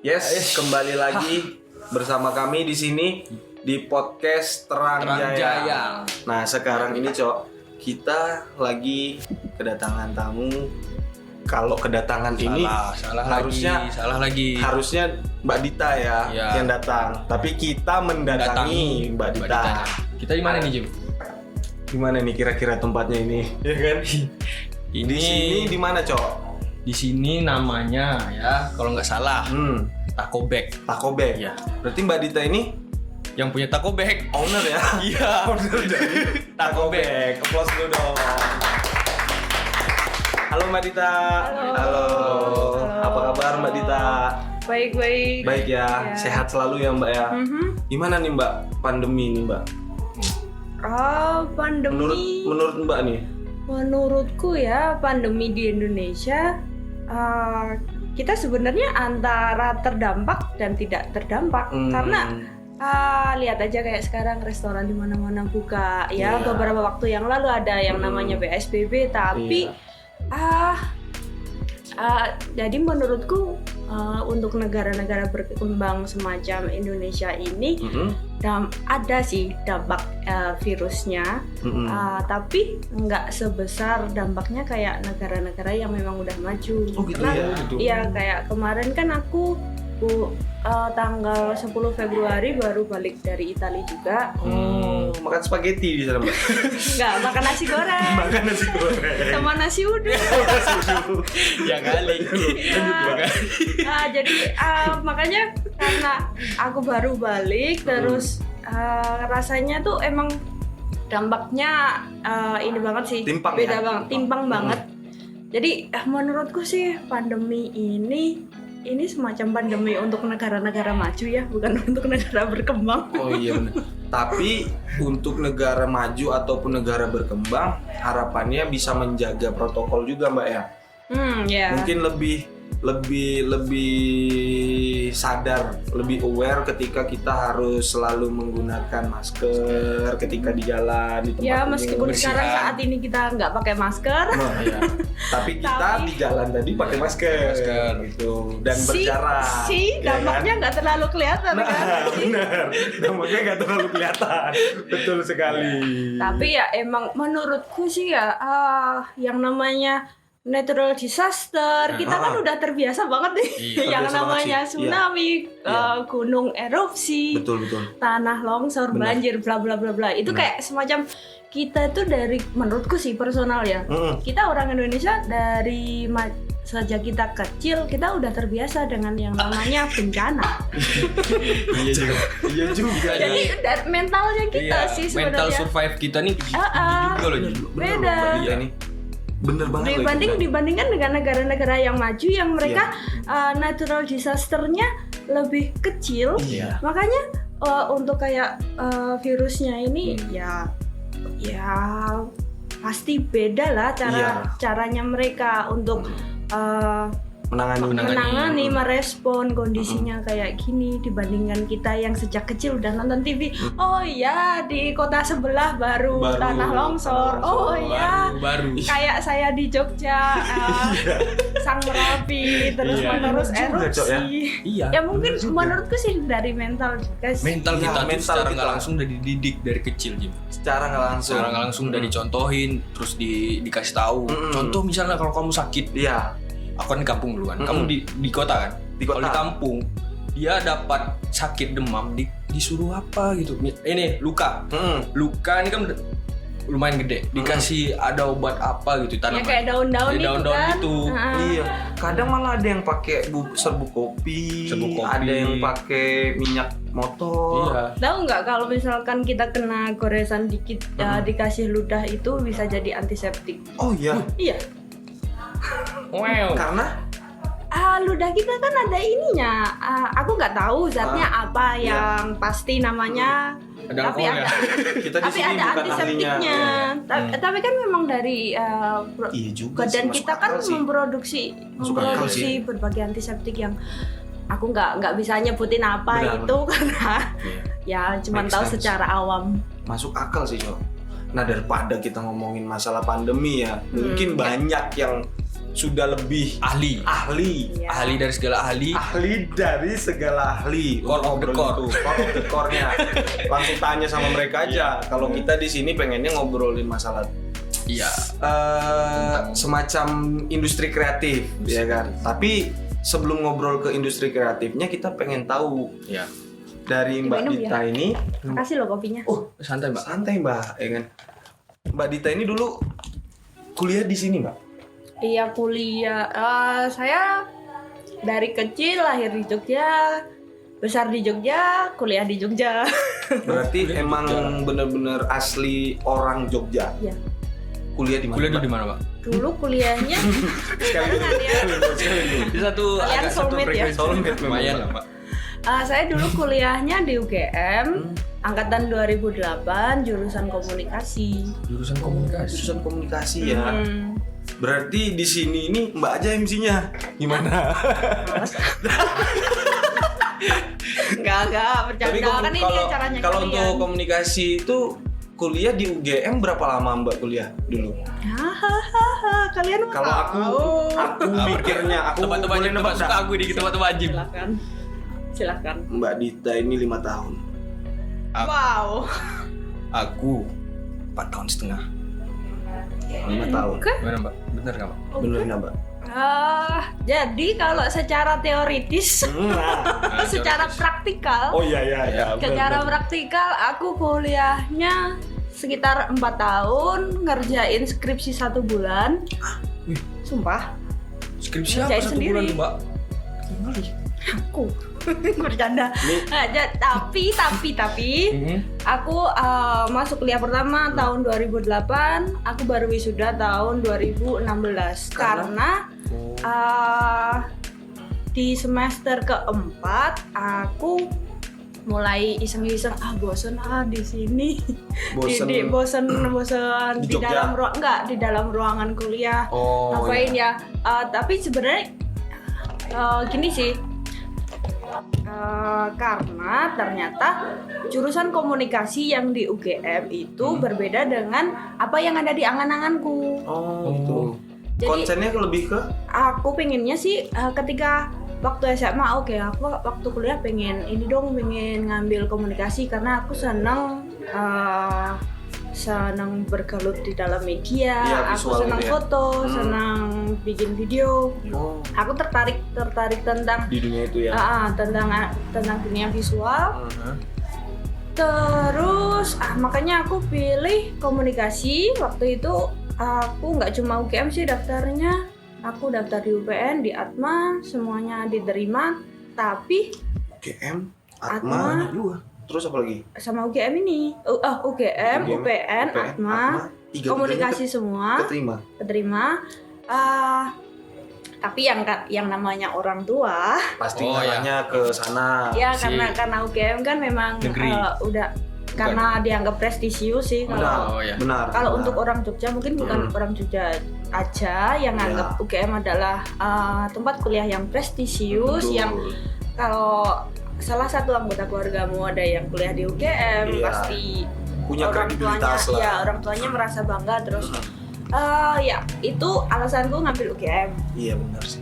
Yes, kembali lagi bersama kami di sini di podcast Terang Jaya. Nah, sekarang ini, Cok, kita lagi kedatangan tamu. Kalau kedatangan ini harusnya Mbak Dita ya yang datang. Tapi kita mendatangi Mbak Dita. Kita di mana nih, Jim? Di mana nih kira-kira tempatnya ini? Ya kan? Di sini di mana, Cok? Di sini namanya ya, kalau nggak salah, Taco Bag. Taco Bag. Ya. Berarti Mbak Dita ini Yang punya Taco Bag. owner ya? Iya. Owner dari Taco Bag. Applause dulu dong. Halo Mbak Dita. Halo. Apa kabar Mbak Dita? Baik. Baik ya. Sehat selalu ya Mbak ya. Gimana nih Mbak pandemi nih Mbak? Pandemi. Menurut Mbak nih? Menurutku ya pandemi di Indonesia kita sebenarnya antara terdampak dan tidak terdampak karena lihat aja kayak sekarang restoran di mana-mana buka ya. Beberapa waktu yang lalu ada yang namanya PSBB tapi jadi menurutku untuk negara-negara berkembang semacam Indonesia ini ada sih dampak virusnya, tapi nggak sebesar dampaknya kayak negara-negara yang memang udah maju. Oh gitu Karena, ya? Gitu. Iya, kayak kemarin kan aku tanggal 10 Februari baru balik dari Italia juga. Makan spaghetti di sana Mbak? Nggak, makan nasi goreng. Makan nasi goreng. Sama nasi uduk. Ya kali. Jadi makanya karena aku baru balik terus rasanya tuh emang dampaknya ini banget sih, Timpang beda ya? banget, timpang banget. Jadi menurutku sih pandemi ini semacam pandemi untuk negara-negara maju ya, bukan untuk negara berkembang. Oh iya benar. Tapi untuk negara maju ataupun negara berkembang, harapannya bisa menjaga protokol juga Mbak ya. Ya. Mungkin lebih sadar, lebih aware ketika kita harus selalu menggunakan masker ketika di jalan di tempat Ya umum. meskipun sekarang saat ini kita nggak pakai masker. Nah, iya. Tapi kita di jalan tadi pakai masker gitu dan berjarak. Dampaknya nggak terlalu kelihatan Nah, kan? benar. Dampaknya nggak terlalu kelihatan. Betul sekali. Tapi ya emang menurutku sih ya yang namanya natural disaster kita kan udah terbiasa banget nih yang terbiasa namanya banget sih. tsunami, gunung erupsi, Betul. tanah longsor, banjir, bla bla bla bla. Itu kayak semacam kita tuh dari menurutku sih personal ya. Kita orang Indonesia dari sejak kita kecil kita udah terbiasa dengan yang namanya bencana. Iya juga. Jadi mentalnya kita sih mental sebenarnya. survive kita nih tinggi juga loh. Beda. Iya nih. Bener banget Dibandingkan dengan negara-negara yang maju yang mereka natural disasternya lebih kecil, makanya untuk kayak virusnya ini ya pasti beda lah caranya mereka untuk menangani, merespon kondisinya kayak gini dibandingkan kita yang sejak kecil udah nonton TV. Oh iya, di kota sebelah baru tanah longsor. Baru. Kayak saya di Jogja, Sang Merapi, terus menerus erupsi. Iya. Ya mungkin menurutku sih dari mental juga sih. Mental kita tuh mental secara kita. nggak langsung udah dididik dari kecil, Jim. Secara nggak langsung udah dicontohin, terus dikasih tahu. Contoh misalnya kalau kamu sakit, aku kan di kampung dulu kan, kamu di kota kan. Kalau di kampung dia dapat sakit demam disuruh apa gitu. Ini luka ini kan lumayan gede, dikasih ada obat apa gitu tanaman. Ya kayak daun-daun itu kan. Gitu. Iya, kadang malah ada yang pakai serbuk kopi, ada yang pakai minyak motor. Iya. Tahu nggak kalau misalkan kita kena goresan dikit dikasih ludah itu bisa jadi antiseptik. Oh iya. Iya. Wow. Karena Ludah kita kan ada ininya. Aku nggak tahu zatnya apa yang pasti namanya. Ada Tapi alkohol ya. kita di Tapi sini ada bukan antiseptiknya. ahlinya. Tapi kan memang dari Iya juga badan sih, kita masuk kan akal sih. memproduksi berbagai antiseptik yang aku nggak bisa nyebutin apa itu karena ya cuma tahu secara awam. Masuk akal sih, Cok. Nah, daripada kita ngomongin masalah pandemi ya, mungkin banyak yang sudah lebih ahli Iya. ahli dari segala ahli. Core of the core-nya. Langsung tanya sama mereka aja. Kalau kita di sini pengennya ngobrolin masalah Iya. semacam industri kreatif, ya kan. Tapi sebelum ngobrol ke industri kreatifnya, kita pengen tahu Iya. dari Mbak Minum Dita ya? ini. Makasih loh kopinya. Santai, Mbak. Santai Mbak, ya kan. Mbak Dita ini dulu kuliah di sini, Mbak. Iya kuliah. Saya dari kecil lahir di Jogja, besar di Jogja, kuliah di Jogja. Berarti emang bener-bener asli orang Jogja. Iya. Kuliah di mana? Kuliah Mbak? di mana, Pak? Dulu kuliahnya Sekali dulu. Di satu Kalian agak satu soulmate ya? frekuensi. Soulmate memang, Lumayan Pak. lah, Pak. saya dulu kuliahnya di UGM, angkatan 2008, jurusan komunikasi. Jurusan komunikasi. Jurusan komunikasi ya. Hmm. Berarti di sini ini Mbak aja MC-nya. Gimana? Enggak, Tapi bercanda kan ini acaranya kalau kalian. untuk komunikasi itu kuliah di UGM berapa lama Mbak kuliah dulu? Hahaha, kalian mau Kalau aku mikirnya aku Tempat-tempat boleh wajib, nebak suka dah. aku di tempat wajib. Silakan. Mbak Dita ini 5 tahun. Wow. Aku 4 tahun setengah. 5 tahun. Oke. Gimana, Mbak? Bener nggak, Mbak? Bener nggak Mbak? Jadi kalau secara teoritis, secara praktikal, Oh iya iya iya. secara praktikal aku kuliahnya sekitar 4 tahun, ngerjain skripsi 1 bulan. Wih. Sumpah, Skripsi apa Ngerjain 1 sendiri. bulan, Mbak? aku bercanda. Tapi aku masuk kuliah pertama tahun 2008, aku baru wisuda tahun 2016 karena di semester keempat aku mulai iseng-iseng bosen di sini. Bosen. bosen Di di Jogja? di dalam ruangan kuliah. Oh, Ngapain iya. ya? Tapi sebenarnya gini sih. Karena ternyata jurusan komunikasi yang di UGM itu berbeda dengan apa yang ada di angan-anganku. Oh, gitu. Jadi Konsennya lebih ke aku pengennya sih ketika waktu SMA aku waktu kuliah pengen ngambil komunikasi karena aku senang bergelut di dalam media, Iya, aku visual senang gitu ya. foto, senang bikin video. Aku tertarik tentang di dunia itu ya. tentang dunia visual. Terus makanya aku pilih komunikasi. Waktu itu aku nggak cuma UGM sih daftarnya, aku daftar di UPN, di Atma, semuanya diterima. Tapi UGM, Atma, Atma, terus apa lagi? sama UGM ini, UGM, UPN, Atma, komunikasi semua keterima. Tapi yang namanya orang tua, Pasti Oh, ngarahnya ke sana. ya Si- karena UGM kan memang Negeri. udah karena dianggap prestisius sih kalau Oh, ya. Benar. kalau benar. untuk orang Jogja mungkin bukan orang Jogja aja yang Ya. anggap UGM adalah tempat kuliah yang prestisius, Betul. yang kalau salah satu anggota keluargamu ada yang kuliah di UGM Iya. pasti punya orang tuanya kredibilitas lah. ya orang tuanya merasa bangga terus ya itu alasanku ngambil UGM. Iya benar sih.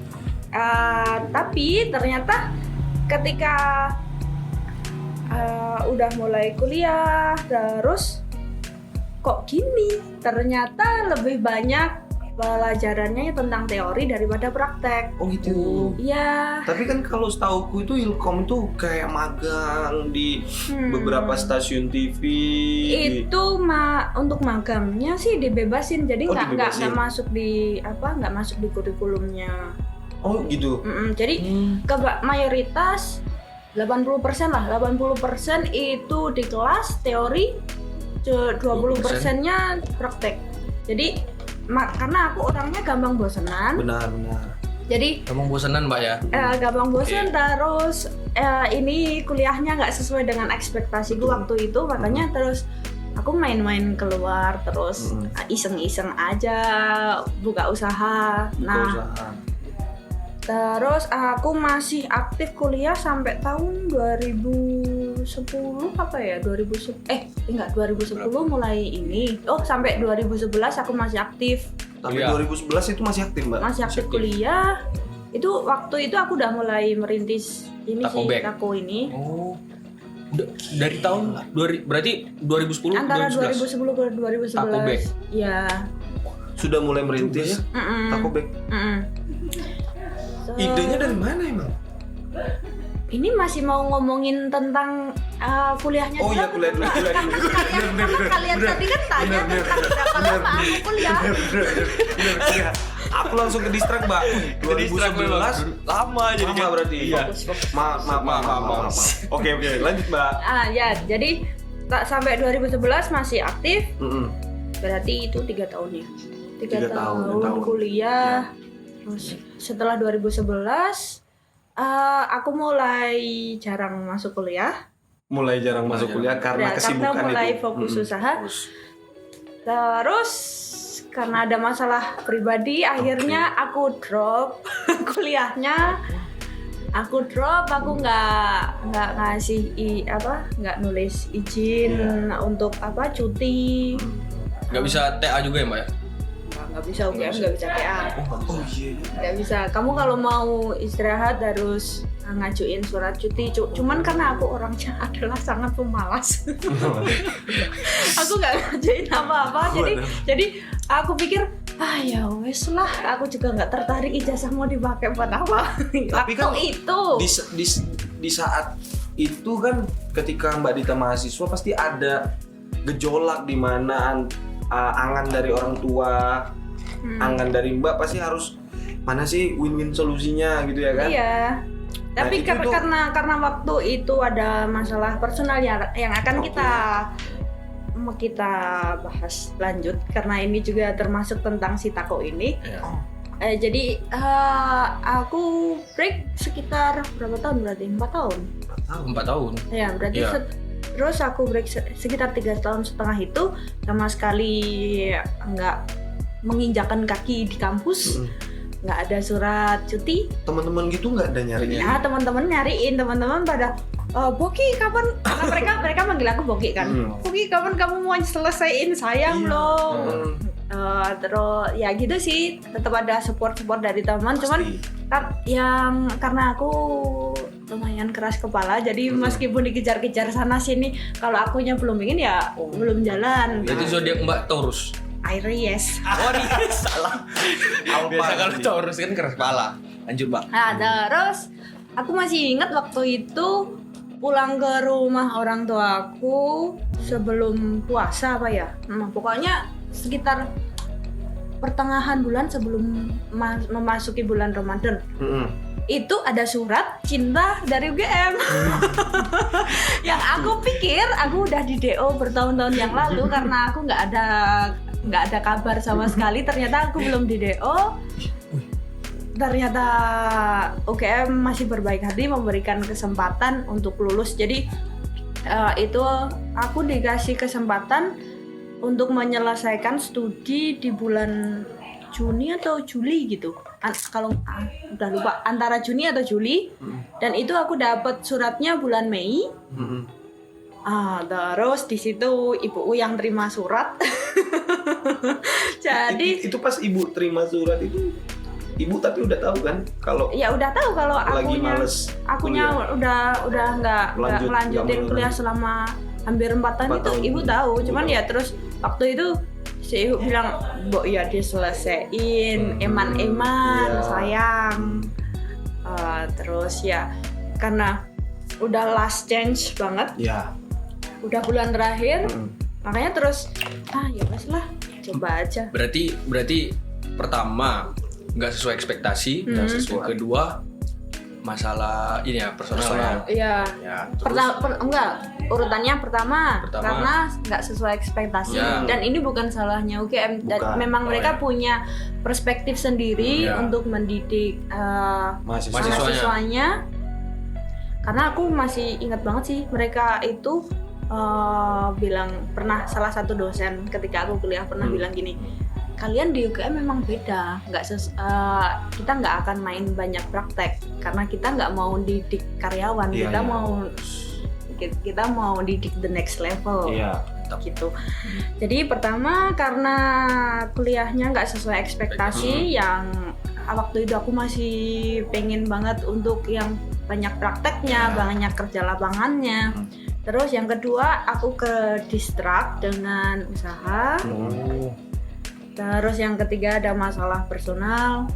Tapi ternyata ketika udah mulai kuliah terus kok gini, ternyata lebih banyak pelajarannya tentang teori daripada praktek. Oh gitu. Iya. Tapi kan kalau setauku itu Ilkom tuh kayak magang di beberapa stasiun TV. Itu untuk magangnya sih dibebasin, jadi Oh, nggak dibebasin. masuk nggak masuk di kurikulumnya. Oh gitu. Jadi mayoritas 80% lah, 80% itu di kelas teori, 20%-nya praktek. Jadi karena aku orangnya gampang bosenan, Benar. jadi Emang bosanan, Mbak ya? gampang bosan terus ini kuliahnya nggak sesuai dengan ekspektasiku waktu itu, makanya terus aku main-main keluar terus iseng-iseng aja buka usaha. Usaha. Terus aku masih aktif kuliah sampai tahun 2010 apa ya? 2010 mulai ini. Sampai 2011 aku masih aktif. Sampai 2011 itu masih aktif, Mbak? Masih aktif kuliah. Itu waktu itu aku udah mulai merintis ini Tako ini. Oh. Dari tahun berarti 2010 antara 2011. 2010 ke 2011. Tako Bag. Ya. Sudah mulai merintis Tako Bag. Idenya dari mana emang? Ini masih mau ngomongin tentang kuliahnya. Oh iya, kuliah dulu. Kalian tadi kan tanya tentang berapa lama aku kuliah. Bener. Aku langsung ke distrak, Mbak. 2011 lama jadi lama berarti. Iya. Maaf. Oke, lanjut, Mbak. Ya, jadi sampai 2011 masih aktif. Berarti itu 3 tahun ya. 3 tahun kuliah. Terus setelah 2011 aku mulai jarang masuk kuliah. Karena kesibukan karena mulai fokus usaha. Terus karena ada masalah pribadi, akhirnya aku drop kuliahnya. Aku nggak ngasih nggak nulis izin untuk cuti. Nggak bisa TA juga ya, Mbak ya? Nggak bisa UGM, nggak bisa TA. Nggak bisa. Kamu kalau mau istirahat harus ngajuin surat cuti. Cuman karena aku orangnya adalah sangat pemalas. Aku nggak ngajuin apa-apa. Jadi aku pikir ya wes lah. Aku juga nggak tertarik ijazah mau dipakai buat apa. Tapi kan itu di saat itu kan ketika Mbak Dita mahasiswa pasti ada gejolak di mana angan dari orang tua, angan dari Mbak pasti harus mana sih win-win solusinya gitu ya kan? Iya. Tapi karena waktu itu ada masalah personal yang akan kita bahas lanjut karena ini juga termasuk tentang si Tako ini. Yeah. Jadi aku break sekitar berapa tahun berarti? 4 tahun. 4 tahun. Ya, berarti terus aku break sekitar 3,5 tahun itu sama sekali nggak menginjakan kaki di kampus. Nggak ada surat cuti. Teman-teman gitu nggak ada nyariin? Ya, teman-teman nyariin, teman-teman pada Boki kapan? Mereka manggil aku Boki kan. Boki kapan kamu mau selesaiin sayang loh. Terus ya gitu sih, tetap ada support dari teman. Cuman karena aku lumayan keras kepala, jadi meskipun dikejar-kejar sana sini, kalau akunya belum ingin ya belum jalan. Jadi zodiak Mbak Taurus. Aries. Salah. Biasa kalau Taurus kan keras kepala. Lanjut, Mbak. Nah, terus aku masih ingat waktu itu pulang ke rumah orang tua aku sebelum puasa pokoknya sekitar pertengahan bulan sebelum memasuki bulan Ramadan. Itu ada surat cinta dari UGM. Yang aku pikir aku udah di DO bertahun-tahun yang lalu karena aku nggak ada kabar sama sekali. Ternyata aku belum di DO. Ternyata UGM masih berbaik hati memberikan kesempatan untuk lulus. Jadi itu aku dikasih kesempatan untuk menyelesaikan studi di bulan Juni atau Juli gitu. Kalau udah lupa antara Juni atau Juli. Dan itu aku dapat suratnya bulan Mei. Terus di situ ibuku yang terima surat. Jadi itu pas ibu terima surat itu ibu tapi udah tahu kan kalau udah tahu kalau akunya udah nggak melanjutin kuliah selama hampir 4 tahun itu ibu tahu. Cuman ya terus waktu itu si ibu bilang, "Mbok ya diselesaiin, eman-eman sayang." Terus ya karena udah last chance banget. Udah bulan terakhir. Makanya terus ya wes lah, coba aja. Berarti pertama nggak sesuai ekspektasi, nggak sesuai. Kedua masalah ini ya personal. Iya. Urutannya pertama karena nggak sesuai ekspektasi dan ini bukan salahnya UGM. Dan memang mereka punya perspektif sendiri untuk mendidik mahasiswanya. Karena aku masih ingat banget sih mereka itu bilang pernah salah satu dosen ketika aku kuliah pernah bilang gini. Kalian di UGM memang beda, kita nggak akan main banyak praktek karena kita nggak mau didik karyawan, kita mau didik the next level. mantap. Gitu. Jadi pertama karena kuliahnya nggak sesuai ekspektasi, yang waktu itu aku masih pengen banget untuk yang banyak prakteknya, banyak kerja lapangannya. Terus yang kedua aku ke distract dengan usaha. Terus yang ketiga ada masalah personal.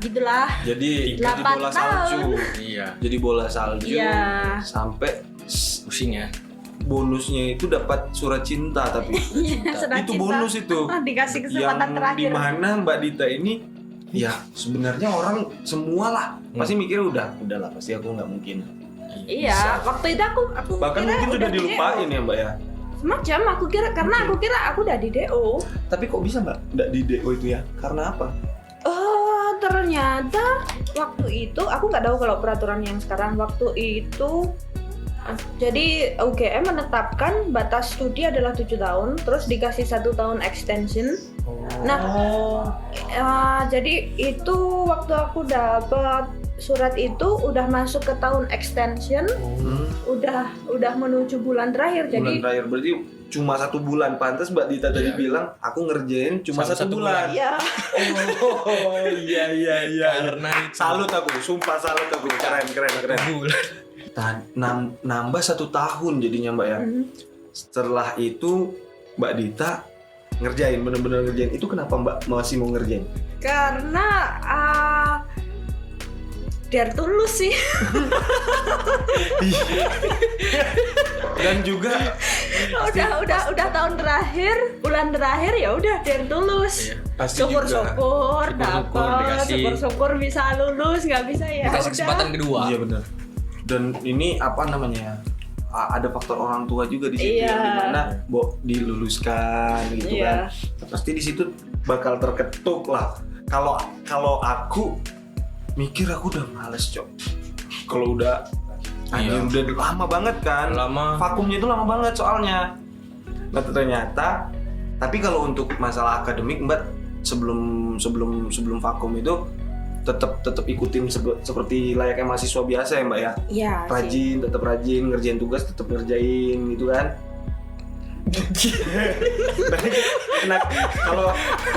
Gitulah. Jadi bola salju. Iya. Jadi bola salju. Iya. Sampai pusing ya. Bonusnya itu dapat surat cinta tapi. Iya, surat itu cinta. bonus itu. Dikasih kesempatan terakhir. Di mana Mbak Dita ini ya sebenarnya orang semua lah pasti mikirnya udahlah pasti aku nggak mungkin. Iya, waktu itu aku bahkan kira mungkin sudah dilupain ya Mbak ya. Semacam aku kira aku udah di DO. Tapi kok bisa Mbak nggak di DO itu ya? Karena apa? Ternyata waktu itu aku nggak tahu kalau peraturan yang sekarang. Waktu itu jadi UGM menetapkan batas studi adalah 7 tahun, terus dikasih 1 tahun extension. Nah, jadi itu waktu aku dapat surat itu udah masuk ke tahun extension, udah menuju bulan terakhir. Bulan terakhir berarti cuma 1 bulan. Pantas Mbak Dita tadi bilang aku ngerjain cuma 1 bulan. Iya. Oh iya. Karena salut aku, sumpah salut aku. Keren. Nambah 1 tahun jadinya Mbak ya. Setelah itu Mbak Dita ngerjain, bener-bener ngerjain. Itu kenapa Mbak masih mau ngerjain? Karena biar tulus sih. Dan juga udah tahun terakhir, bulan terakhir ya udah biar tulus. Syukur-syukur dapat, syukur-syukur bisa lulus, nggak bisa ya dikasih kesempatan kedua. Iya benar. Dan ini apa namanya? Ada faktor orang tua juga di situ yang dimana diluluskan gitu kan. Pasti di situ bakal terketuk lah. Kalau aku mikir aku udah males Cok. Kalau udah udah lama banget kan. Vakumnya itu lama banget soalnya. Nah ternyata tapi kalau untuk masalah akademik Mbak sebelum vakum itu tetap ikutin seperti layaknya mahasiswa biasa ya Mbak ya. Iya. Tetap rajin ngerjain tugas, tetap ngerjain gitu kan.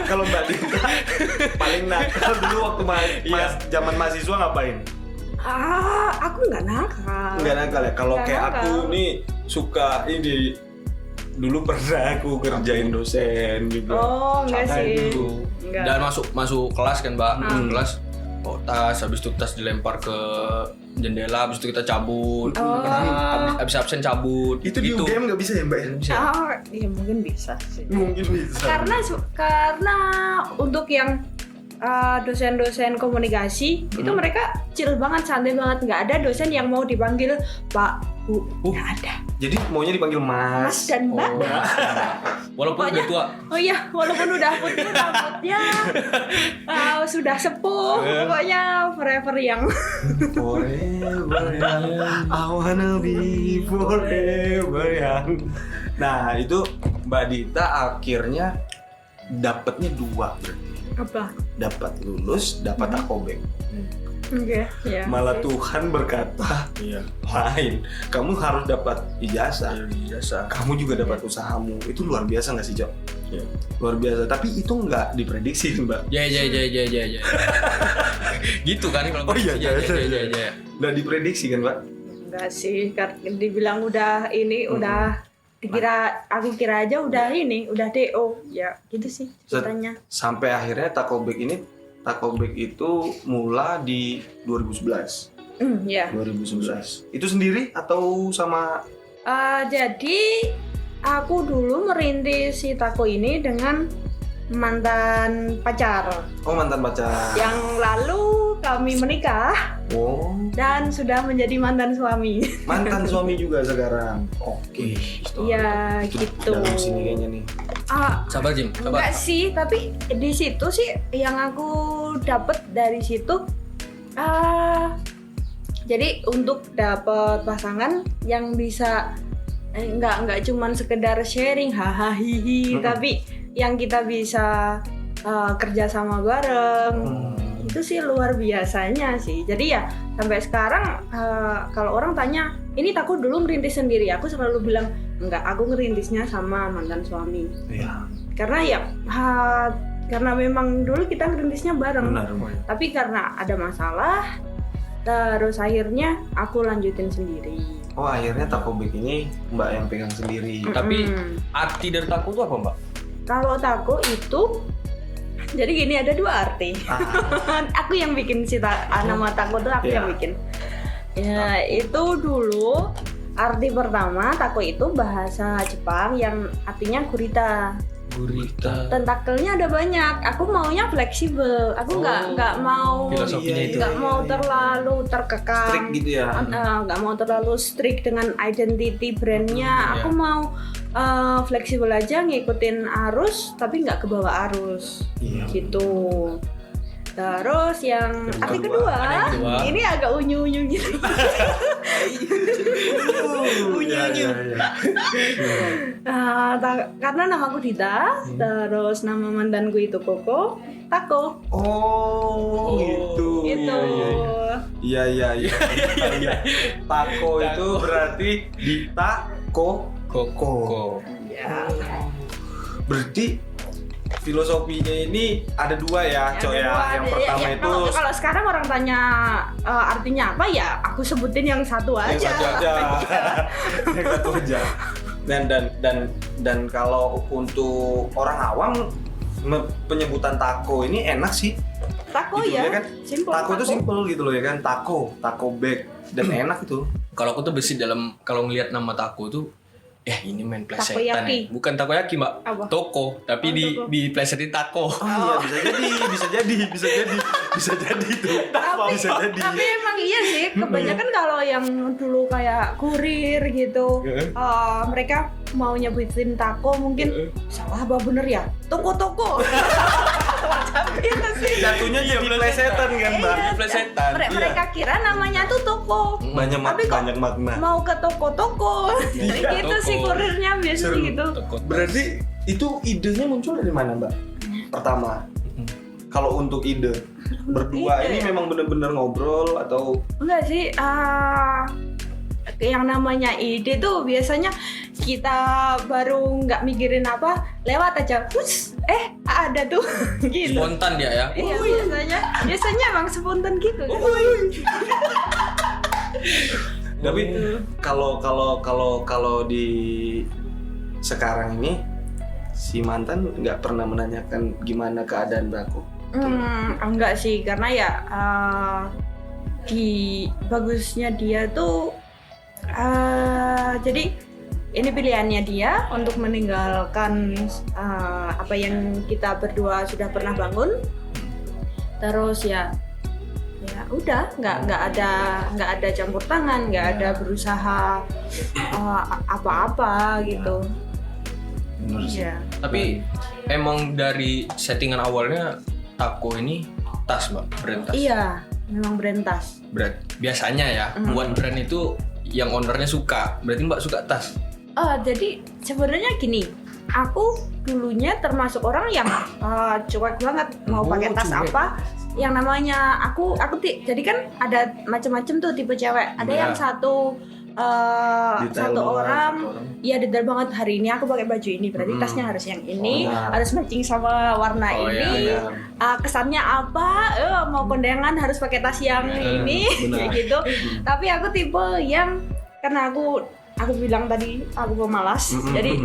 Kalau Mbak Dita paling nakal dulu waktu zaman mahasiswa ngapain? Aku nggak nakal. Nggak nakal ya. Kalau kayak nakal. Aku nih suka ini dulu pernah aku kerjain dosen juga. Oh enggak sih. Enggak. Dan masuk kelas kan Mbak. Kelas tas, habis itu tas dilempar ke jendela, habis itu kita cabut. Habis absen cabut. Itu di UGM nggak bisa ya Mbak? Iya mungkin bisa sih. Mungkin bisa. Karena untuk yang dosen-dosen komunikasi itu mereka chill banget, santai banget, nggak ada dosen yang mau dipanggil Pak, Bu, nggak ada. Jadi maunya dipanggil Mas dan Mbak. Walaupun udah tua. Oh iya, walaupun udah putih rambutnya, sudah sepuh, pokoknya forever young. Forever young, I wanna be forever young. Nah itu Mbak Dita akhirnya dapatnya 2 berarti. Apa? Dapat lulus, dapat akobek. Yeah. Malah Tuhan berkata lain. Kamu harus dapat ijazah. Kamu juga dapat usahamu. Itu luar biasa nggak sih Cok? Yeah. Luar biasa. Tapi itu nggak diprediksi Mbak. Ya. Gitu kan kalau. Oh iya. Nggak diprediksi kan Mbak? Enggak sih. Dibilang udah ini udah. Aku kira aja udah DO ya gitu sih ceritanya. Sampai akhirnya takobek itu mula di 2011. Ya. 2011. Itu sendiri atau sama? Jadi aku dulu merintis si tako ini dengan mantan pacar. Oh mantan pacar. Yang lalu kami menikah. Oh. Dan sudah menjadi mantan suami. Mantan suami juga sekarang. Oke. Iya gitu. Dalam sini kayaknya nih. Sabar Jim. Enggak sih, tapi di situ sih yang aku dapat dari situ. Jadi untuk dapat pasangan yang bisa nggak cuman sekedar sharing hahaha tapi yang kita bisa kerja sama bareng. Itu sih luar biasanya sih. Jadi ya sampai sekarang kalau orang tanya ini takut dulu merintis sendiri, aku selalu bilang enggak, aku ngerintisnya sama mantan suami. Iya. Karena memang dulu kita ngerintisnya bareng. Benar. Tapi karena ada masalah, terus akhirnya aku lanjutin sendiri. Oh, akhirnya Takobek ini Mbak yang pegang sendiri. Tapi arti dari Tako itu apa, Mbak? Kalau Tako itu, jadi gini, ada 2 arti. Aku yang bikin nama Tako itu aku yang bikin. Ya, itu dulu arti pertama Tako itu bahasa Jepang yang artinya gurita. Tentakelnya ada banyak. Aku maunya fleksibel. Aku nggak mau filosofinya itu. Nggak mau terlalu terkekang. Strict gitu ya. Nggak mau terlalu strict dengan identity brandnya. Aku mau fleksibel aja, ngikutin arus tapi nggak kebawa arus. Gitu. Terus yang arti kedua, ini agak unyu-unyu gitu. Karena namaku Dita, terus nama mantanku itu Koko, Tako. Oh, gitu. Itu. Iya. Tako itu berarti Dita, Koko. Ya. Berarti filosofinya ini ada 2 ya, Cok ya. Yang pertama itu kalau sekarang orang tanya artinya apa ya, aku sebutin yang satu aja. Yang satu aja. Dan kalau untuk orang awam penyebutan Tako ini enak sih. Tako gitu, ya, kan? simple. Tako itu simple gitu loh ya kan. Takobek dan enak itu. Kalau aku tuh besi dalam kalau ngelihat nama Tako tuh ini main plesetan Takoyaki. Bukan takoyaki, Mbak. Apa? Toko, tapi toko. di plesetin tako. Oh iya, bisa jadi itu. Bisa jadi. Tapi emang iya sih, kebanyakan kalau yang dulu kayak kurir gitu, mereka mau nyebutin tako mungkin salah apa bener ya? Toko-toko. Itu sih. Jatuhnya jadi plesetan kan, Mbak? Plesetan. Mereka kira namanya tuh toko. Banyak makna. Mau ke toko-toko. Gitu sih kurirnya biasanya gitu. Berarti itu idenya muncul dari mana, Mbak? Pertama, kalau untuk ide berdua ini memang benar-benar ngobrol atau enggak sih? Yang namanya ide tuh biasanya kita baru nggak mikirin apa, lewat aja, ada tuh gitu. Spontan dia ya. Iya, biasanya emang spontan gitu. Tapi kalau di sekarang ini si mantan nggak pernah menanyakan gimana keadaan Mbakku? Enggak sih, karena ya di bagusnya dia tuh jadi ini pilihannya dia untuk meninggalkan apa yang kita berdua sudah pernah bangun. Terus ya udah, nggak ada campur tangan, nggak ada berusaha apa-apa gitu. Iya. Tapi emang dari settingan awalnya Tako ini tas, Mbak, brand tas. Iya, memang brand tas. Brand biasanya ya, buat brand itu yang ownernya suka. Berarti Mbak suka tas? Jadi sebenarnya gini, aku dulunya termasuk orang yang cuek banget mau pakai tas apa. Yang namanya aku jadi kan ada macam-macam tuh tipe cewek. Ada yang satu orang ya detail banget, hari ini aku pakai baju ini berarti tasnya harus yang ini, harus matching sama warna ini. Kesannya apa, mau kondangan harus pakai tas yang ini kayak gitu. Tapi aku tipe yang, karena aku bilang tadi aku pemalas, jadi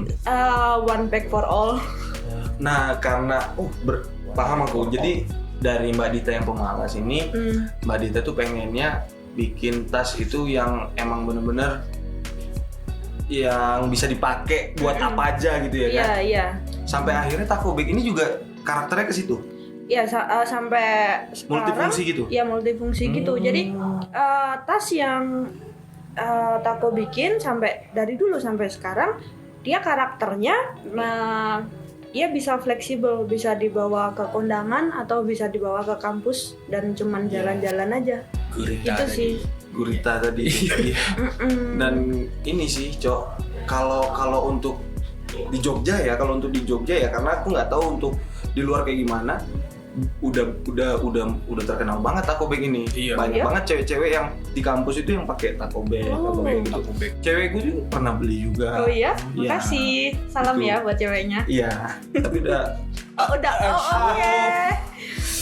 one bag for all. Nah, karena paham aku. Jadi dari Mbak Dita yang pemalas ini, Mbak Dita tuh pengennya bikin tas itu yang emang bener-bener yang bisa dipakai buat apa aja gitu ya kan? Iya. Sampai akhirnya Takobek ini juga karakternya ke situ. Iya, sampai sekarang multifungsi gitu. Iya, multifungsi gitu. Jadi tas yang Tako bikin sampai dari dulu sampai sekarang, dia karakternya dia bisa fleksibel, bisa dibawa ke kondangan atau bisa dibawa ke kampus dan cuman jalan-jalan aja. Gurita itu sih. Gurita tadi. Dan ini sih, Cok, kalau untuk di Jogja ya, karena aku nggak tahu untuk di luar kayak gimana. udah terkenal banget Taco Bag ini. Banyak banget cewek-cewek yang di kampus itu yang pakai Taco Bag, Taco Bag gitu. Cewekku juga pernah beli juga. Oh iya, makasih. Salam gitu. ya buat ceweknya. Iya, tapi udah. Oke.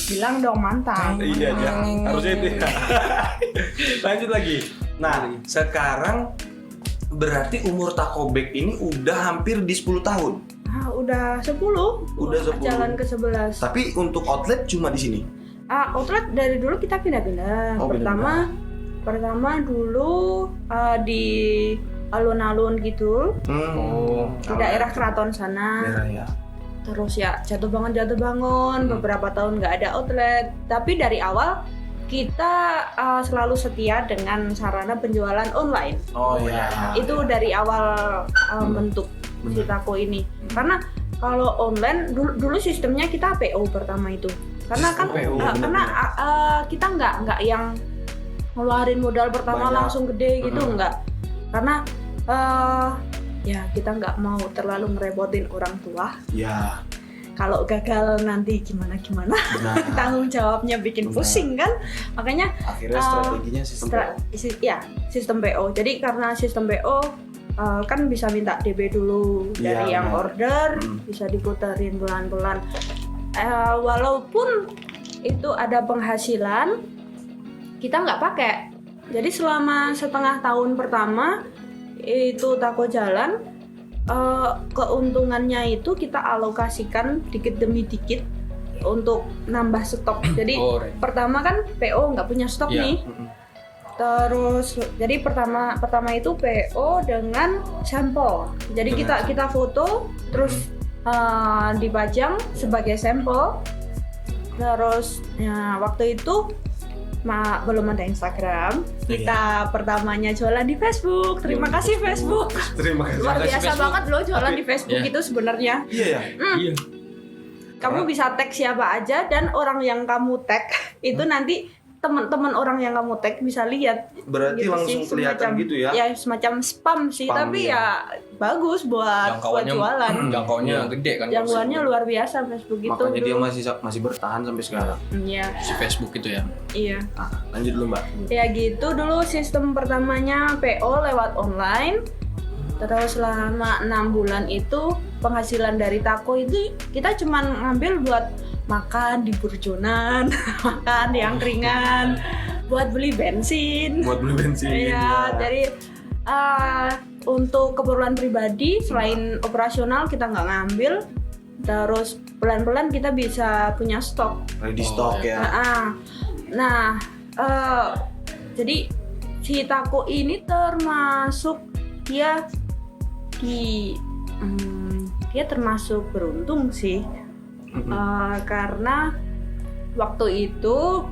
Bilang dong mantan. Iya, harusnya itu ya. Lanjut lagi. Nah, sekarang berarti umur Taco Bag ini udah hampir di 10 tahun. Udah 10. Udah 10. Jalan ke 11. Tapi untuk outlet cuma di sini. Outlet dari dulu kita pindah-pindah. Pertama dulu di alun-alun gitu. Di daerah Keraton sana. Ya. Terus ya jatuh bangun. Beberapa tahun nggak ada outlet. Tapi dari awal kita selalu setia dengan sarana penjualan online. Oh iya. Itu dari awal bentuk si Taco ini. Karena kalau online dulu sistemnya kita PO pertama itu. Karena kan kita nggak yang ngeluarin modal pertama langsung gede gitu, nggak. Karena ya kita nggak mau terlalu merepotin orang tua. Ya. Kalau gagal nanti gimana tanggung jawabnya bikin pusing kan, makanya akhirnya strateginya sistem PO. Jadi karena sistem PO kan bisa minta DP dulu dari yang order, bisa diputerin pelan-pelan. Walaupun itu ada penghasilan, kita nggak pakai. Jadi selama setengah tahun pertama itu Taco jalan, keuntungannya itu kita alokasikan dikit demi dikit untuk nambah stok. Jadi pertama kan PO nggak punya stok nih. Terus jadi pertama itu PO dengan sampel. Jadi kita foto terus dipajang sebagai sampel. Terus waktu itu belum ada Instagram, kita pertamanya jualan di Facebook. Terima kasih Facebook. Luar biasa banget loh jualan di Facebook itu sebenarnya. Iya. Kamu bisa tag siapa aja dan orang yang kamu tag itu nanti teman-teman orang yang kamu tag bisa lihat. Berarti gitu langsung sih, kelihatan gitu ya? Ya semacam spam sih, tapi ya bagus buat jualan. Jangkauannya gede kan? Jangkauannya luar biasa Facebook itu. Makanya dia masih bertahan sampai sekarang. Iya. Si Facebook itu ya? Iya. Lanjut dulu Mbak. Ya gitu dulu sistem pertamanya PO lewat online. Terus selama 6 bulan itu penghasilan dari Taco itu kita cuma ngambil buat makan di burjonan, makan di angkringan, buat beli bensin. Iya, jadi untuk keperluan pribadi selain operasional kita nggak ngambil. Terus pelan-pelan kita bisa punya stok. Ready stock ya. Nah, jadi si Taco ini termasuk dia termasuk beruntung sih. Karena waktu itu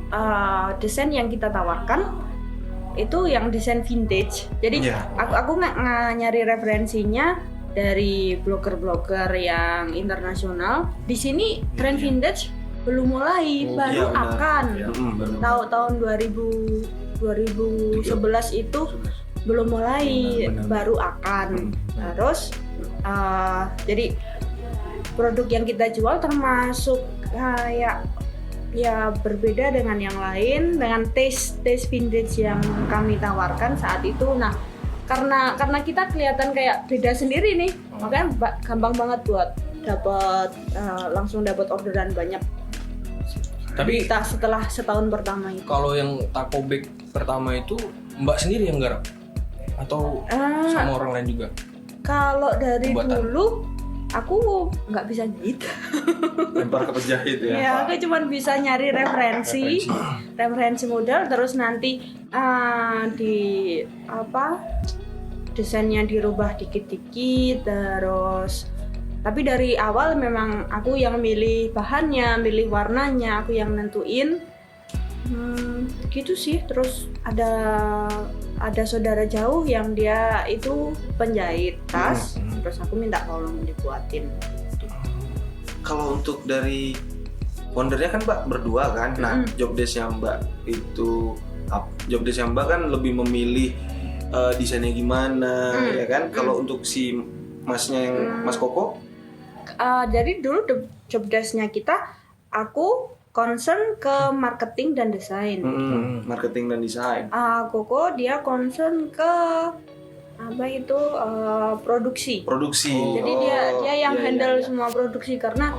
desain yang kita tawarkan itu yang desain vintage. Jadi aku nggak nyari referensinya dari blogger-blogger yang internasional. Di sini tren vintage belum mulai, baru akan. Tahun 2011 itu belum mulai, baru akan. Terus jadi produk yang kita jual termasuk kayak ya berbeda dengan yang lain, dengan taste vintage yang kami tawarkan saat itu. Nah, karena kita kelihatan kayak beda sendiri nih, makanya gampang banget buat langsung dapat orderan banyak. Tapi setelah setahun pertama itu. Kalau yang Taco Bag pertama itu Mbak sendiri yang garap atau sama orang lain juga? Kalau dari dulu aku nggak bisa jahit. Lempar ke penjahit ya. Ya, aku cuma bisa nyari referensi model, terus nanti desainnya dirubah dikit-dikit, terus tapi dari awal memang aku yang milih bahannya, milih warnanya, aku yang nentuin. Gitu sih. Terus ada saudara jauh yang dia itu penjahit tas, terus aku minta tolong dibuatin. Kalau untuk dari foundernya kan Mbak berdua kan, nah job desk-nya Mbak kan lebih memilih desainnya gimana, ya kan? Kalau untuk si masnya yang Mas Koko? Jadi dulu job desk-nya kita, aku concern ke marketing dan desain. Marketing dan desain. Koko dia concern ke produksi. Jadi dia yang handle semua produksi karena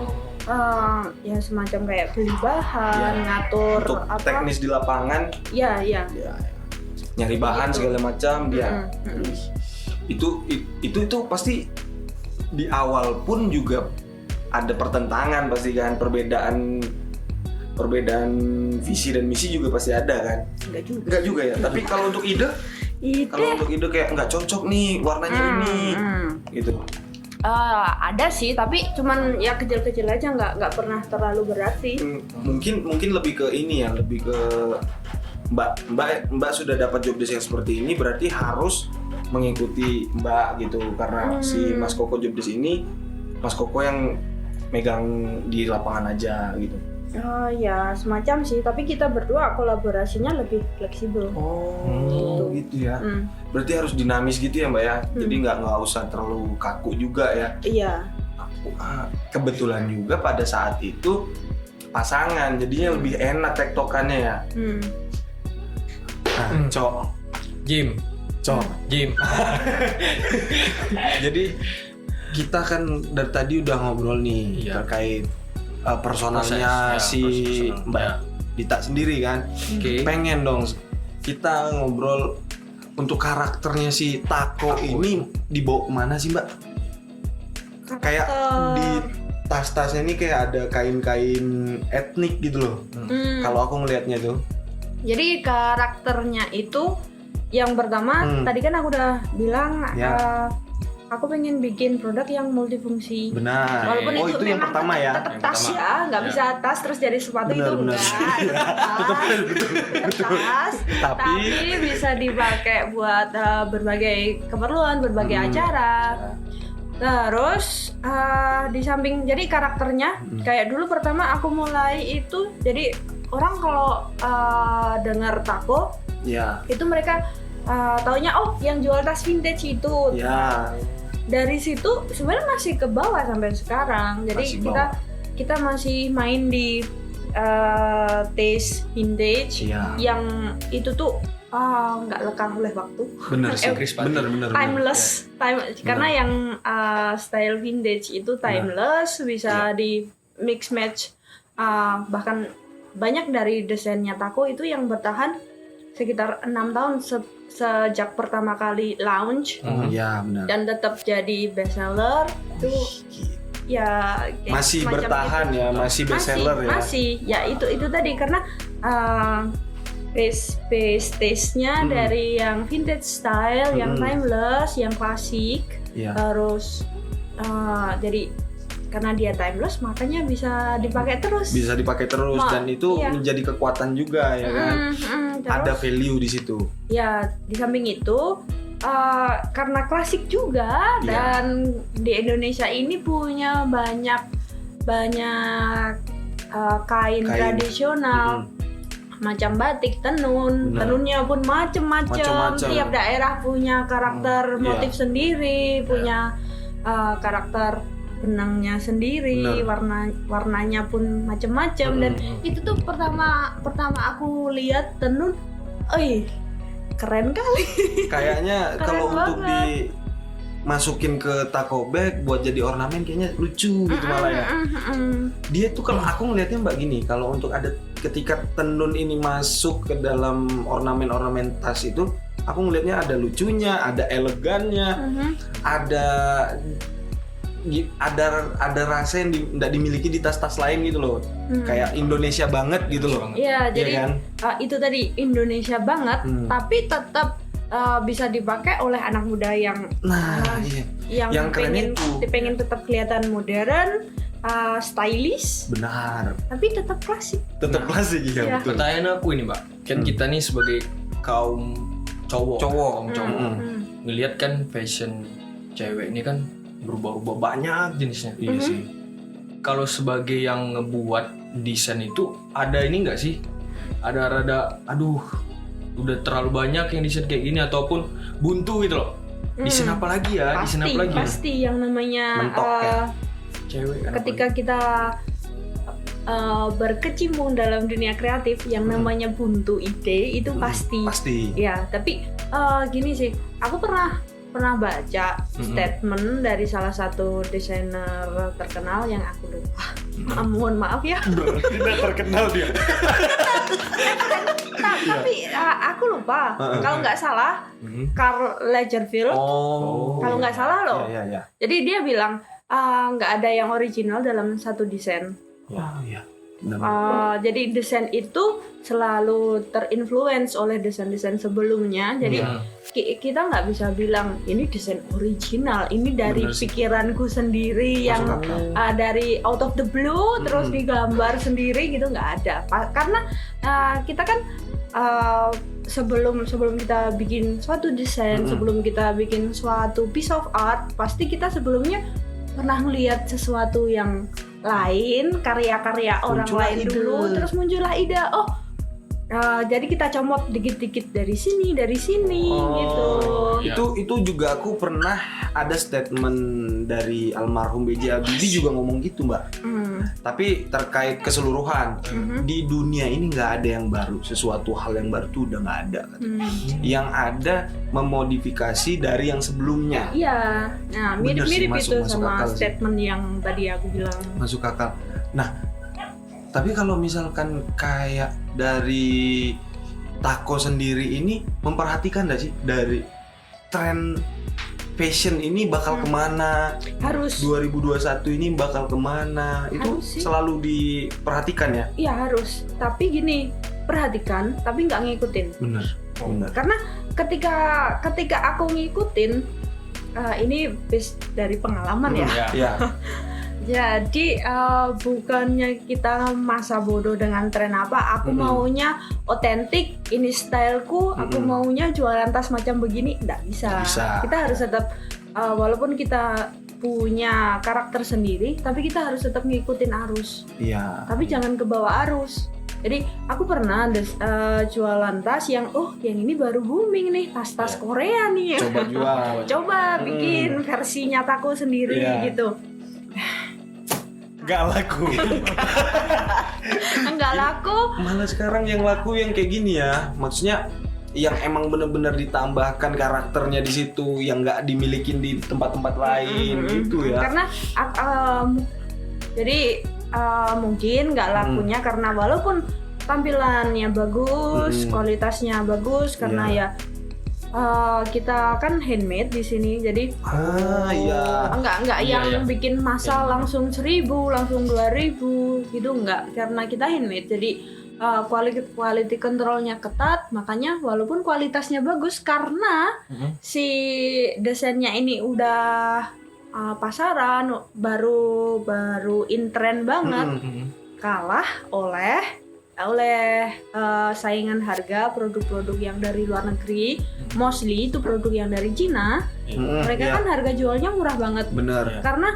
ya semacam kayak beli bahan, ngatur untuk teknis di lapangan. Ya. Nyari bahan segala macam dia. Itu pasti di awal pun juga ada pertentangan pasti kan, perbedaan visi dan misi juga pasti ada kan? Enggak juga ya. Tapi kalau untuk ide kayak nggak cocok nih warnanya ini, gitu. Ada sih, tapi cuman ya kecil-kecil aja, nggak pernah terlalu berat sih. Mungkin lebih ke ini ya, lebih ke Mbak sudah dapat job desk yang seperti ini, berarti harus mengikuti Mbak gitu, karena si Mas Koko job desk ini Mas Koko yang megang di lapangan aja gitu. Ya semacam sih, tapi kita berdua kolaborasinya lebih fleksibel. Gitu ya. Berarti harus dinamis gitu ya Mbak ya. Jadi nggak usah terlalu kaku juga ya. Iya. Kebetulan juga pada saat itu pasangan, jadinya lebih enak tektokannya ya. Jim. Jadi kita kan dari tadi udah ngobrol nih terkait personalnya si Mbak Dita sendiri kan. Pengen dong kita ngobrol untuk karakternya si Tako ini dibawa kemana sih Mbak? Kayak di tas-tasnya ini kayak ada kain-kain etnik gitu loh. Kalau aku ngelihatnya tuh. Jadi karakternya itu yang pertama tadi kan aku udah bilang aku pengen bikin produk yang multifungsi. Benar. Walaupun itu yang memang pertama ya. Tetap tas ya, nggak bisa tas terus jadi sepatu. Benar, itu enggak. Tas, tapi bisa dipakai buat berbagai keperluan, berbagai acara. Terus di samping jadi karakternya kayak dulu pertama aku mulai itu, jadi orang kalau dengar Tako itu mereka taunya yang jual tas vintage itu. Dari situ sebenarnya masih ke bawah sampai sekarang. Jadi kita masih main di taste vintage yang itu tuh nggak lekang oleh waktu. Bener sih, bener. Timeless, karena yang style vintage itu timeless, bisa di mix match, bahkan banyak dari desainnya Tako itu yang bertahan sekitar 6 tahun sejak pertama kali launch. Benar. Dan tetap jadi bestseller itu. Ya masih bertahan itu. Masih bestseller ya. Masih, ya itu tadi karena base taste-nya dari yang vintage style, yang timeless, yang klasik, terus jadi karena dia timeless makanya bisa dipakai terus. Dan itu menjadi kekuatan juga ya kan. Ada value di situ. Ya, di samping itu karena klasik juga dan di Indonesia ini punya banyak kain tradisional. Macam batik, tenunnya pun macam-macam. Tiap daerah punya karakter motif sendiri, punya karakter benangnya sendiri, warnanya pun macam-macam. Dan itu tuh pertama aku lihat tenun, keren kali. Kayaknya kalau untuk dimasukin ke Tako bag buat jadi ornamen kayaknya lucu gitu malah ya. Dia tuh kalau aku ngelihatnya Mbak gini, kalau untuk ada ketika tenun ini masuk ke dalam ornamen tas itu, aku ngelihatnya ada lucunya, ada elegannya, ada rasa yang tidak dimiliki di tas-tas lain gitu loh. Kayak Indonesia banget gitu loh. Iya, jadi kan? Itu tadi Indonesia banget, tapi tetap bisa dipakai oleh anak muda yang yang pengen tetap kelihatan modern, stylish. Benar. Tapi tetap klasik. Ya. Betul. Pertanyaan aku ini Mbak, kan kita nih sebagai kaum cowok. Ngelihat kan fashion cewek ini kan berubah-ubah banyak jenisnya. Iya sih. Kalau sebagai yang ngebuat desain itu ada ini nggak sih? Ada rada, udah terlalu banyak yang desain kayak gini ataupun buntu gitu loh. Desain apa lagi ya? Pasti yang namanya mentok ya. Cewek kan. Ketika kita berkecimpung dalam dunia kreatif yang namanya buntu ide itu pasti. Ya, tapi gini sih, aku pernah baca statement dari salah satu desainer terkenal yang aku lupa. Mohon maaf ya. Tidak terkenal dia. Tapi aku lupa. Kalau nggak salah, Karl Lagerfeld. Kalau nggak salah loh. Iya. Jadi dia bilang nggak ada yang original dalam satu desain. Jadi desain itu selalu terinfluence oleh desain-desain sebelumnya. Jadi kita nggak bisa bilang ini desain original, ini dari pikiranku sendiri yang dari out of the blue terus digambar sendiri gitu, nggak ada. Karena kita kan sebelum kita bikin suatu desain, sebelum kita bikin suatu piece of art, pasti kita sebelumnya pernah melihat sesuatu yang lain, karya-karya orang lain dulu, terus muncullah ide. Jadi kita comot dikit-dikit dari sini gitu. Itu juga aku pernah ada statement dari almarhum B.J. Habibie juga ngomong gitu, Mbak. Tapi terkait keseluruhan di dunia ini nggak ada yang baru, sesuatu hal yang baru tuh udah nggak ada. Yang ada memodifikasi dari yang sebelumnya. Iya, nah mirip-mirip itu sama statement yang tadi aku bilang. Masuk akal. Nah, tapi kalau misalkan kayak dari Tako sendiri ini memperhatikan nggak sih dari tren fashion ini bakal kemana? Harus. 2021 ini bakal kemana? Itu selalu diperhatikan ya? Iya harus. Tapi gini, perhatikan tapi nggak ngikutin. Bener. Karena ketika aku ngikutin, ini based dari pengalaman ya. Jadi bukannya kita masa bodoh dengan tren apa, aku maunya otentik, ini styleku, aku maunya jualan tas macam begini, nggak bisa. Kita harus tetap, walaupun kita punya karakter sendiri, tapi kita harus tetap ngikutin arus. Tapi jangan ke bawah arus. Jadi aku pernah jualan tas yang yang ini baru booming nih, tas-tas Korea nih. Coba jual. Coba bikin versi nyataku sendiri gitu. Nggak laku. Nggak laku. Malah sekarang yang laku yang kayak gini ya, maksudnya yang emang bener-bener ditambahkan karakternya di situ, yang nggak dimilikin di tempat-tempat lain gitu ya. Karena jadi mungkin nggak lakunya karena walaupun tampilannya bagus, kualitasnya bagus, karena ya kita kan handmade di sini, jadi enggak yang bikin massal langsung 1.000, langsung 2.000 gitu, enggak, karena kita handmade, jadi quality controlnya ketat, makanya walaupun kualitasnya bagus karena si desainnya ini udah pasaran baru in trend banget, kalah oleh saingan harga produk-produk yang dari luar negeri, mostly itu produk yang dari Cina. Mereka kan harga jualnya murah banget. Bener. Karena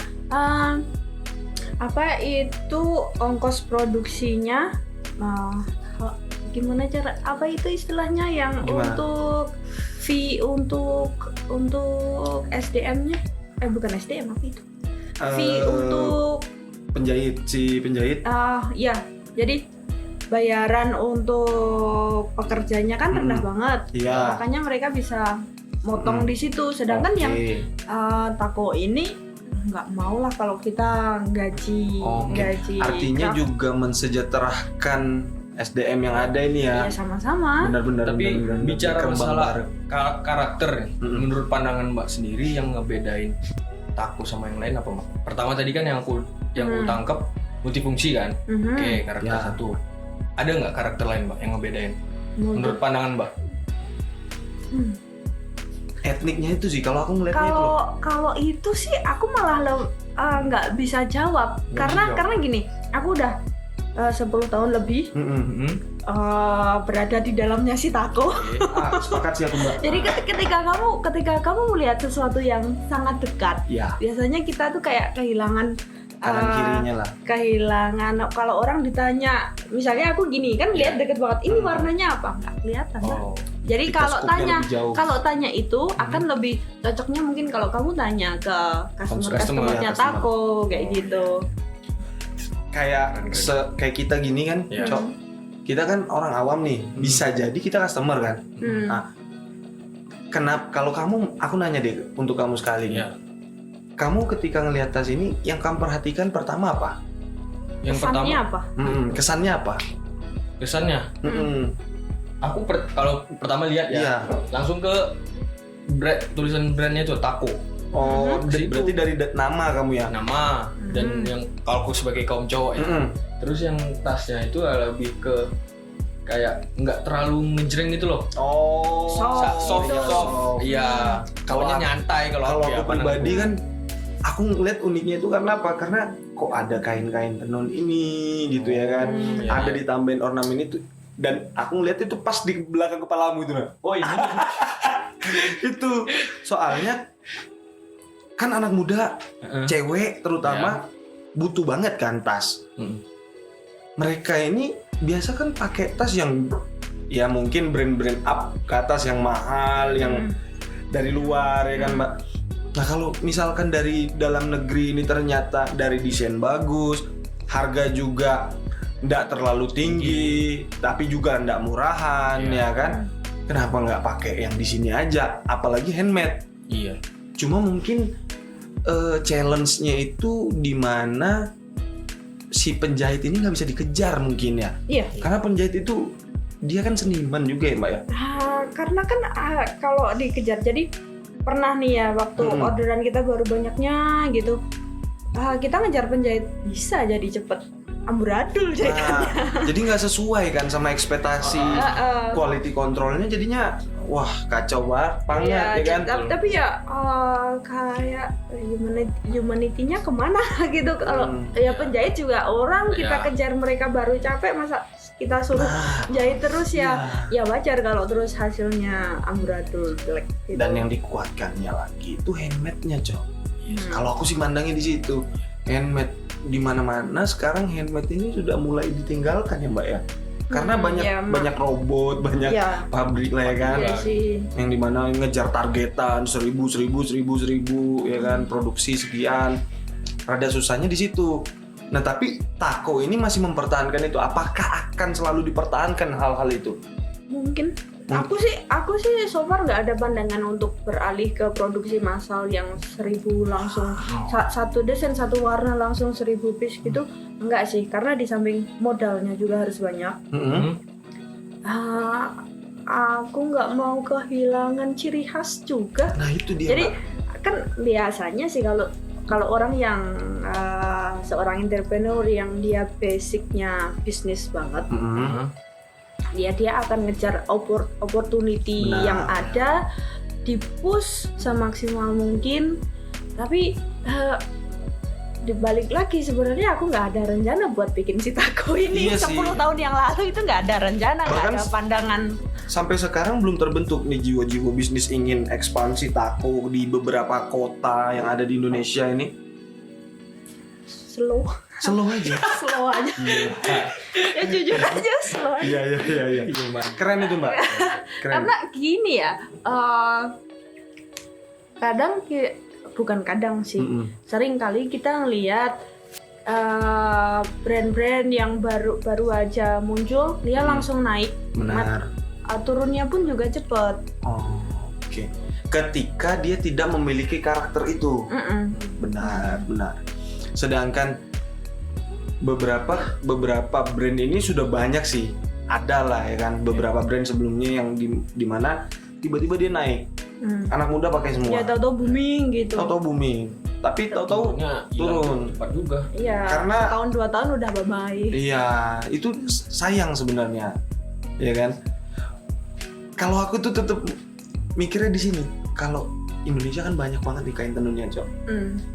itu ongkos produksinya gimana cara istilahnya yang gimana? untuk SDM-nya bukan SDM apa itu? Fee untuk penjahit. Ya, jadi bayaran untuk pekerjanya kan rendah banget, makanya mereka bisa motong di situ. Sedangkan yang Tako ini nggak mau lah kalau kita gaji. Artinya juga mensejahterakan SDM yang ada ini ya. Iya, sama-sama. Benar-benar. Tapi bicara masalah karakter, menurut pandangan Mbak sendiri yang ngebedain Tako sama yang lain apa, Mbak? Pertama tadi kan yang aku tangkap multifungsi kan. Oke, karakter satu. Ada nggak karakter lain, Mbak, yang ngebedain? Menurut pandangan Mbak? Etniknya itu sih, kalau aku ngeliatnya itu. Kalau itu sih aku malah nggak bisa jawab. Karena gini, aku udah 10 tahun lebih berada di dalamnya si Tako. Sepakat sih aku, Mbak. Jadi ketika kamu melihat sesuatu yang sangat dekat, biasanya kita tuh kayak kehilangan kanan kirinya lah. Kehilangan. Kalau orang ditanya, misalnya aku gini kan lihat deket banget, ini warnanya apa? Nggak kelihatan lah. Jadi kalau tanya itu akan lebih cocoknya mungkin kalau kamu tanya ke customer-nya Tako kayak gitu. kayak kayak kita gini kan, Cok. Kita kan orang awam nih, bisa jadi kita customer kan. Nah, kenapa kalau aku nanya deh untuk kamu sekali nih. Kamu ketika ngelihat tas ini yang kamu perhatikan pertama apa? Yang kesannya apa? Kesannya apa? Kesannya? Aku kalau pertama lihat langsung ke tulisan brandnya itu Taco. Oh, berarti dari nama kamu ya? Nama dan yang kalau aku sebagai kaum cowok ya. Terus yang tasnya itu lebih ke kayak nggak terlalu ngejreng gitu loh. Oh, soft. Iya. Kalau nyantai kalau aku pribadi kan, aku ngeliat uniknya itu karena apa? Karena kok ada kain-kain tenun ini gitu ya kan? Ada ditambahin ornamen itu. Dan aku ngeliat itu pas di belakang kepalamu itu. Oh ini. Itu soalnya kan anak muda, cewek terutama butuh banget kan tas. Mereka ini biasa kan pakai tas yang ya mungkin brand-brand up ke atas yang mahal, yang dari luar ya kan Mbak. Nah kalau misalkan dari dalam negeri ini ternyata dari desain bagus, harga juga nggak terlalu tinggi, tapi juga nggak murahan ya kan. Kenapa nggak pakai yang di sini aja? Apalagi handmade. Iya. Cuma mungkin challenge-nya itu di mana si penjahit ini nggak bisa dikejar mungkin ya. Iya. Karena penjahit itu dia kan seniman juga ya Mbak ya. Karena kan kalau dikejar, jadi pernah nih ya waktu orderan kita baru banyaknya gitu, kita ngejar penjahit bisa jadi cepet amburadul jahitannya. Jadi nggak sesuai kan sama ekspektasi quality controlnya, jadinya wah kacau banget ya kan. Tapi ya kayak humanity-nya kemana gitu. Kalau ya penjahit juga orang, kita kejar mereka baru capek, masa kita suruh jahit terus ya wajar kalau terus hasilnya amburadul jelek gitu. Dan yang dikuatkannya lagi itu handmade-nya Cok. Kalau aku sih mandangnya di situ handmade. Di mana-mana sekarang handmade ini sudah mulai ditinggalkan ya Mbak ya. Karena banyak robot, banyak pabrik lah ya kan. Yang dimana ngejar targetan 1000 ya kan, produksi sekian. Rada susahnya di situ. Nah, tapi Taco ini masih mempertahankan itu. Apakah akan selalu dipertahankan hal-hal itu? Mungkin. Aku sih so far nggak ada pandangan untuk beralih ke produksi massal yang 1000 langsung satu desain satu warna langsung 1000 piece gitu. Enggak sih, karena di samping modalnya juga harus banyak. Aku nggak mau kehilangan ciri khas juga. Nah itu dia. Jadi kan biasanya sih kalau orang yang seorang entrepreneur yang dia basicnya bisnis banget. Dia akan ngejar opportunity yang ada, di-push semaksimal mungkin. Tapi dibalik lagi sebenarnya aku nggak ada rencana buat bikin si Taco ini. 10 tahun yang lalu itu nggak ada rencana, nggak ada pandangan. Sampai sekarang belum terbentuk nih jiwa-jiwa bisnis ingin ekspansi Taco di beberapa kota yang ada di Indonesia ini. Slow aja. Ya jujur aja slow aja. Iya. Keren itu Mbak. Keren. Karena gini ya, bukan kadang sih, sering kali kita ngelihat brand-brand yang baru aja muncul, dia langsung naik. Benar. Turunnya pun juga cepat. Oke. Ketika dia tidak memiliki karakter itu. Benar. Sedangkan beberapa brand ini sudah banyak sih, ada lah ya kan, beberapa brand sebelumnya yang di mana tiba-tiba dia naik, anak muda pakai semua. Ya tahu-tahu booming gitu. Tapi tahu-tahu turun. Cepat juga. Iya. Karena tahun 2 tahun udah bye-bye. Iya, itu sayang sebenarnya, ya kan. Kalau aku tuh tetap mikirnya di sini, kalau Indonesia kan banyak banget nih kain tenunnya Cok.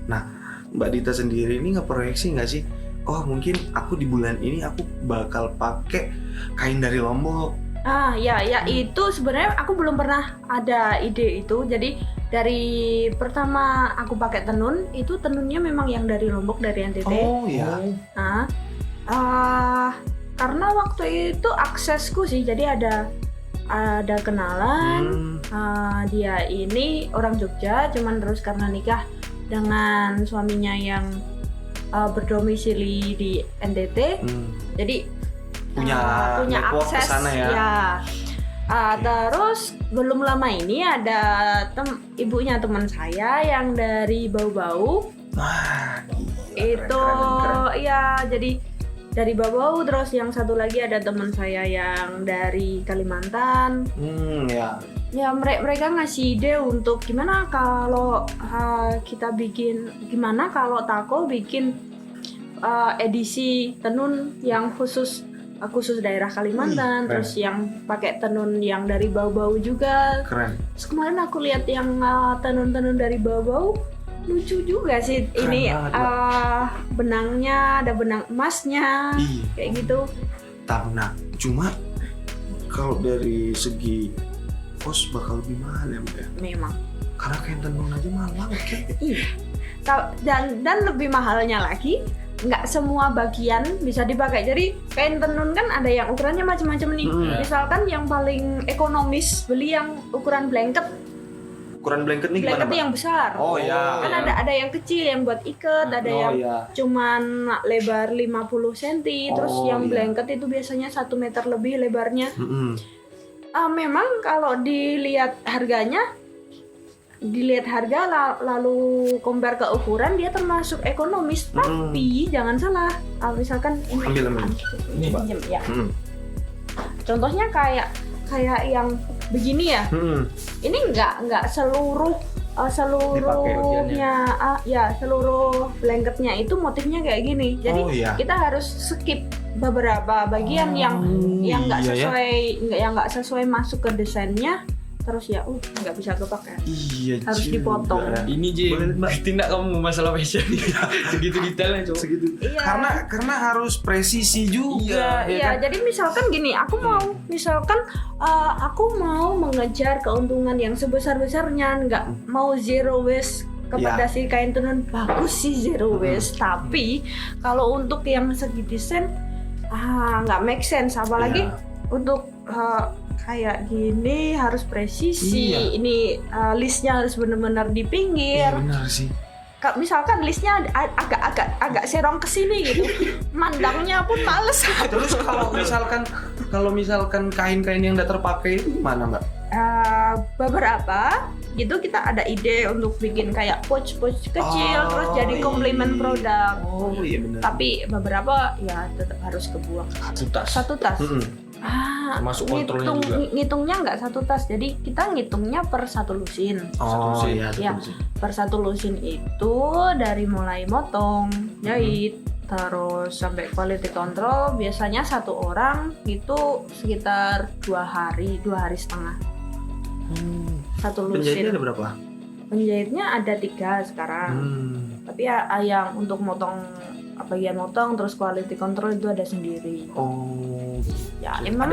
Nah, Mbak Dita sendiri ini ngeproyeksi nggak sih? Oh mungkin aku di bulan ini aku bakal pakai kain dari Lombok. Itu sebenarnya aku belum pernah ada ide itu. Jadi dari pertama aku pakai tenun, itu tenunnya memang yang dari Lombok, dari NTT. Oh iya. Karena waktu itu aksesku sih, jadi ada kenalan, dia ini orang Jogja, cuman terus karena nikah dengan suaminya yang berdomisili di NTT, jadi punya akses kesana ya. Terus belum lama ini ada ibunya teman saya yang dari Bau-Bau. Itu keren. Ya jadi dari Bau-Bau, terus yang satu lagi ada teman saya yang dari Kalimantan. Ya mereka ngasih ide untuk gimana kalau kalau Tako bikin edisi tenun yang khusus daerah Kalimantan, terus yang pakai tenun yang dari Bau-Bau juga. Keren. Terus kemarin aku lihat yang tenun-tenun dari Bau-Bau lucu juga sih. Keren ini benangnya ada benang emasnya, kayak gitu. Nah, cuma kalau dari segi kos bakal lebih mahal ya Mbak? Memang. Karena kain tenun aja mahal. Iya. Dan lebih mahalnya lagi, nggak semua bagian bisa dipakai. Jadi kain tenun kan ada yang ukurannya macam-macam nih. Misalkan yang paling ekonomis beli yang ukuran blanket. Ukuran blanket nih gimana? Blanket yang besar. Oh ya. Kan ada yang kecil yang buat ikat, ada yang cuman lebar 50 cm, terus yang blanket itu biasanya 1 meter lebih lebarnya. Memang kalau dilihat harga lalu compare ke ukuran, dia termasuk ekonomis, tapi jangan salah. Misalkan ambil ini ya. Contohnya kayak yang begini ya. Ini enggak seluruhnya seluruh blanketnya itu motifnya kayak gini. Jadi kita harus skip beberapa bagian yang enggak sesuai masuk ke desainnya. Terus ya nggak bisa kepakai, harus dipotong. Ini tindak kamu masalah fashion segitu detailnya coba. Karena harus presisi juga. Iya, jadi misalkan gini, aku mau mengejar keuntungan yang sebesar-besarnya, nggak mau zero waste kepada si kain tenun. Bagus sih zero waste, tapi kalau untuk yang segi desain nggak make sense, apalagi untuk kayak gini harus presisi. Ini listnya harus benar-benar di pinggir. Iya benar sih. Misalkan listnya agak serong ke sini gitu, mandangnya pun males. Terus kalau misalkan kain-kain yang udah terpakai itu gimana Mbak? Beberapa gitu kita ada ide untuk bikin kayak pouch kecil, terus jadi komplement produk. Iya benar. Tapi beberapa ya tetap harus kebuang. Satu tas. Masuk kontrolnya juga. Ngitungnya nggak satu tas, jadi kita ngitungnya per satu lusin. Per satu lusin itu dari mulai motong, jahit, terus sampai quality control. Biasanya satu orang itu sekitar 2 hari setengah. Satu lusin. Penjahitnya ada berapa? Penjahitnya ada 3 sekarang. Tapi ya yang untuk bagian motong terus quality control itu ada sendiri. Ya emang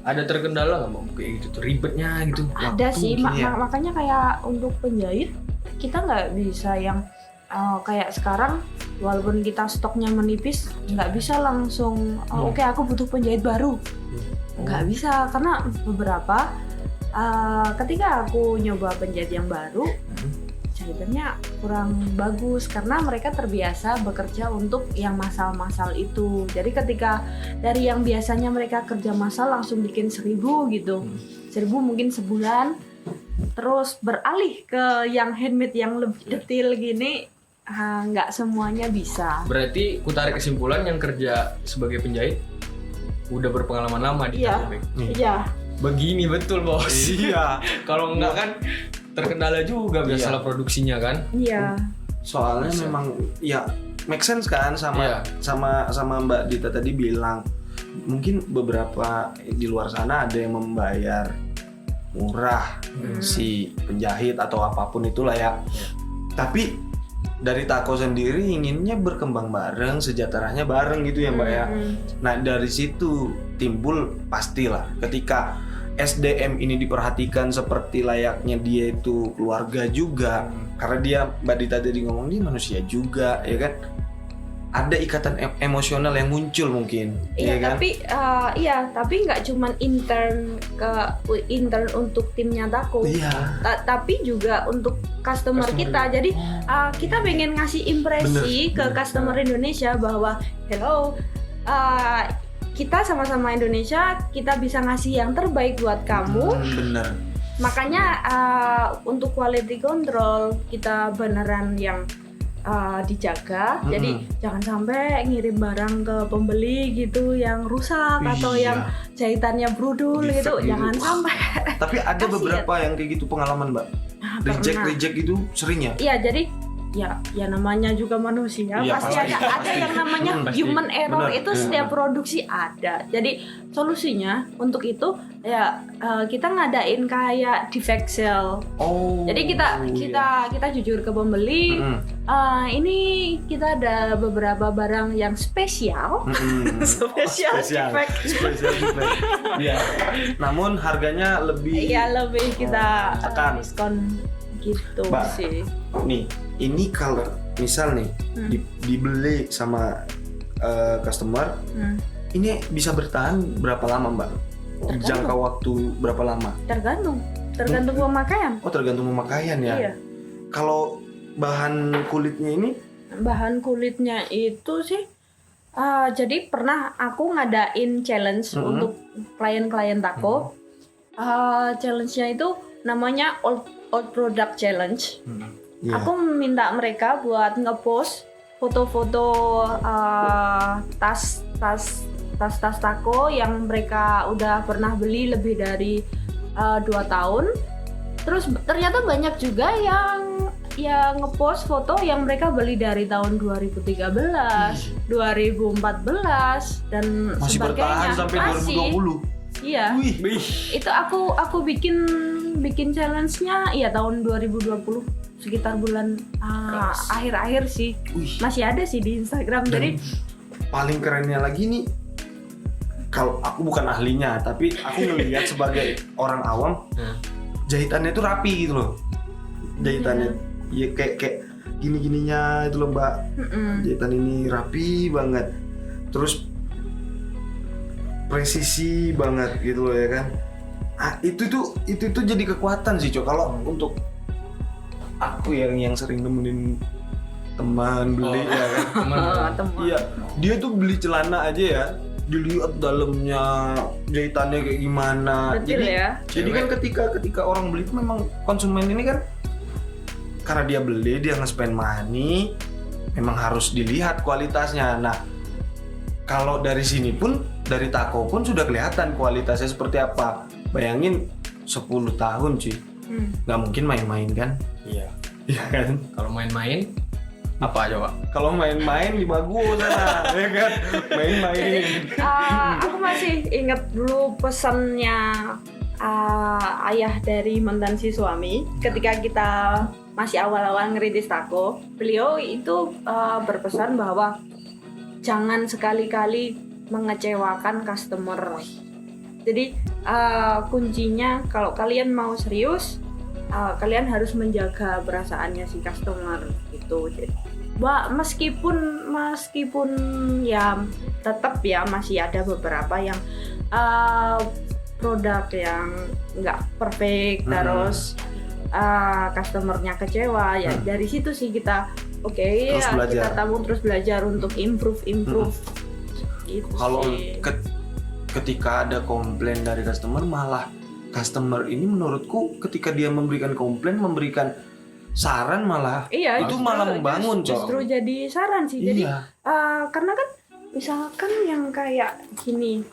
ada terkendala nggak mau kayak gitu tuh, ribetnya gitu? Ada sih, makanya kayak untuk penjahit kita nggak bisa yang kayak sekarang, walaupun kita stoknya menipis, nggak bisa langsung oke, aku butuh penjahit baru. Nggak bisa, karena beberapa ketika aku nyoba penjahit yang baru, jahitannya kurang bagus karena mereka terbiasa bekerja untuk yang massal itu. Jadi ketika dari yang biasanya mereka kerja massal langsung bikin 1000 gitu, 1000 mungkin sebulan, terus beralih ke yang handmade yang lebih detail gini, nggak semuanya bisa. Berarti ku tarik kesimpulan yang kerja sebagai penjahit udah berpengalaman lama di Takobek. Iya. Begini betul bos. Iya. Kalau enggak kan terkendala juga biasalah produksinya kan. Iya. Soalnya memang ya make sense kan sama Mbak Dita tadi bilang, mungkin beberapa di luar sana ada yang membayar murah si penjahit atau apapun itulah ya. Tapi dari Tako sendiri inginnya berkembang bareng, sejahteranya bareng gitu ya Mbak ya. Nah dari situ timbul pastilah ketika SDM ini diperhatikan seperti layaknya dia itu keluarga juga, karena dia Mbak Dita tadi ngomong dia manusia juga ya kan. ada ikatan emosional yang muncul mungkin. Iya, kan? tapi nggak cuman intern untuk timnya Tako. Iya. Tapi juga untuk customer kita. Jadi kita pengen ngasih impresi ke customer Indonesia bahwa hello, kita sama-sama Indonesia, kita bisa ngasih yang terbaik buat kamu. Bener. Makanya untuk quality control kita beneran yang dijaga. Jadi jangan sampai ngirim barang ke pembeli gitu yang rusak atau yang jahitannya brudul gitu. Jangan sampai. Tapi ada beberapa yang kayak gitu pengalaman, Mbak. Reject gitu sering ya? Iya, jadi ya namanya juga manusia, pasti ada yang namanya human error. Itu setiap produksi ada. Jadi solusinya untuk itu ya kita ngadain kayak defect sale. Jadi kita jujur ke pembeli, ini kita ada beberapa barang yang spesial. Spesial defect. Iya. Namun harganya lebih kita diskon gitu sih. Nih, ini kalau misal nih dibeli sama customer, ini bisa bertahan berapa lama, Mbak? Jangka waktu berapa lama? Tergantung pemakaian. Tergantung pemakaian ya. Iya. Kalau bahan kulitnya ini? Bahan kulitnya itu sih, jadi pernah aku ngadain challenge untuk klien-klien Tako. Challenge-nya itu namanya old product challenge. Aku minta mereka buat ngepost foto-foto tas Tako yang mereka udah pernah beli lebih dari 2 tahun. Terus ternyata banyak juga yang ngepost foto yang mereka beli dari tahun 2013, 2014 dan masih sebagainya. Bertahan sampai 2020. Iya. Itu aku bikin challenge-nya tahun 2020 sekitar bulan akhir-akhir sih. Masih ada sih di Instagram. Dan jadi paling kerennya lagi nih, kalau aku bukan ahlinya tapi aku ngelihat sebagai orang awam, jahitannya itu rapi gitu loh. Jahitannya ya kayak gini-gininya itu loh, Mbak. Jahitan ini rapi banget. Terus presisi banget gitu loh ya kan. Itu jadi kekuatan sih, Cok. Kalau untuk aku yang sering nemenin teman beli ya kan. Iya, dia tuh beli celana aja ya, dilihat dalamnya jahitannya kayak gimana. Betul jadi kan ketika orang beli itu memang konsumen ini kan karena dia beli, dia nge-spend money, memang harus dilihat kualitasnya. Nah, kalau dari sini pun, dari Tako pun sudah kelihatan kualitasnya seperti apa. Bayangin 10 tahun sih, nggak mungkin main-main kan? Iya kan? Kalau main-main apa coba? Kalau main-main di bagus sana, ya kan? Main-main. Aku masih ingat dulu pesannya ayah dari mantan si suami ketika kita masih awal-awal ngerintis Tako. Beliau itu berpesan bahwa jangan sekali-kali mengecewakan customer. Jadi kuncinya kalau kalian mau serius, kalian harus menjaga perasaannya si customer gitu. Jadi, meskipun ya tetap ya masih ada beberapa yang produk yang nggak perfect, terus customernya kecewa ya. Dari situ sih kita kita tabung terus belajar untuk improve. Gitu. Kalau ketika ada komplain dari customer, malah customer ini menurutku ketika dia memberikan komplain, memberikan saran malah itu malah membangun, Cok. Justru jadi saran sih. Jadi karena kan misalkan yang kayak gini,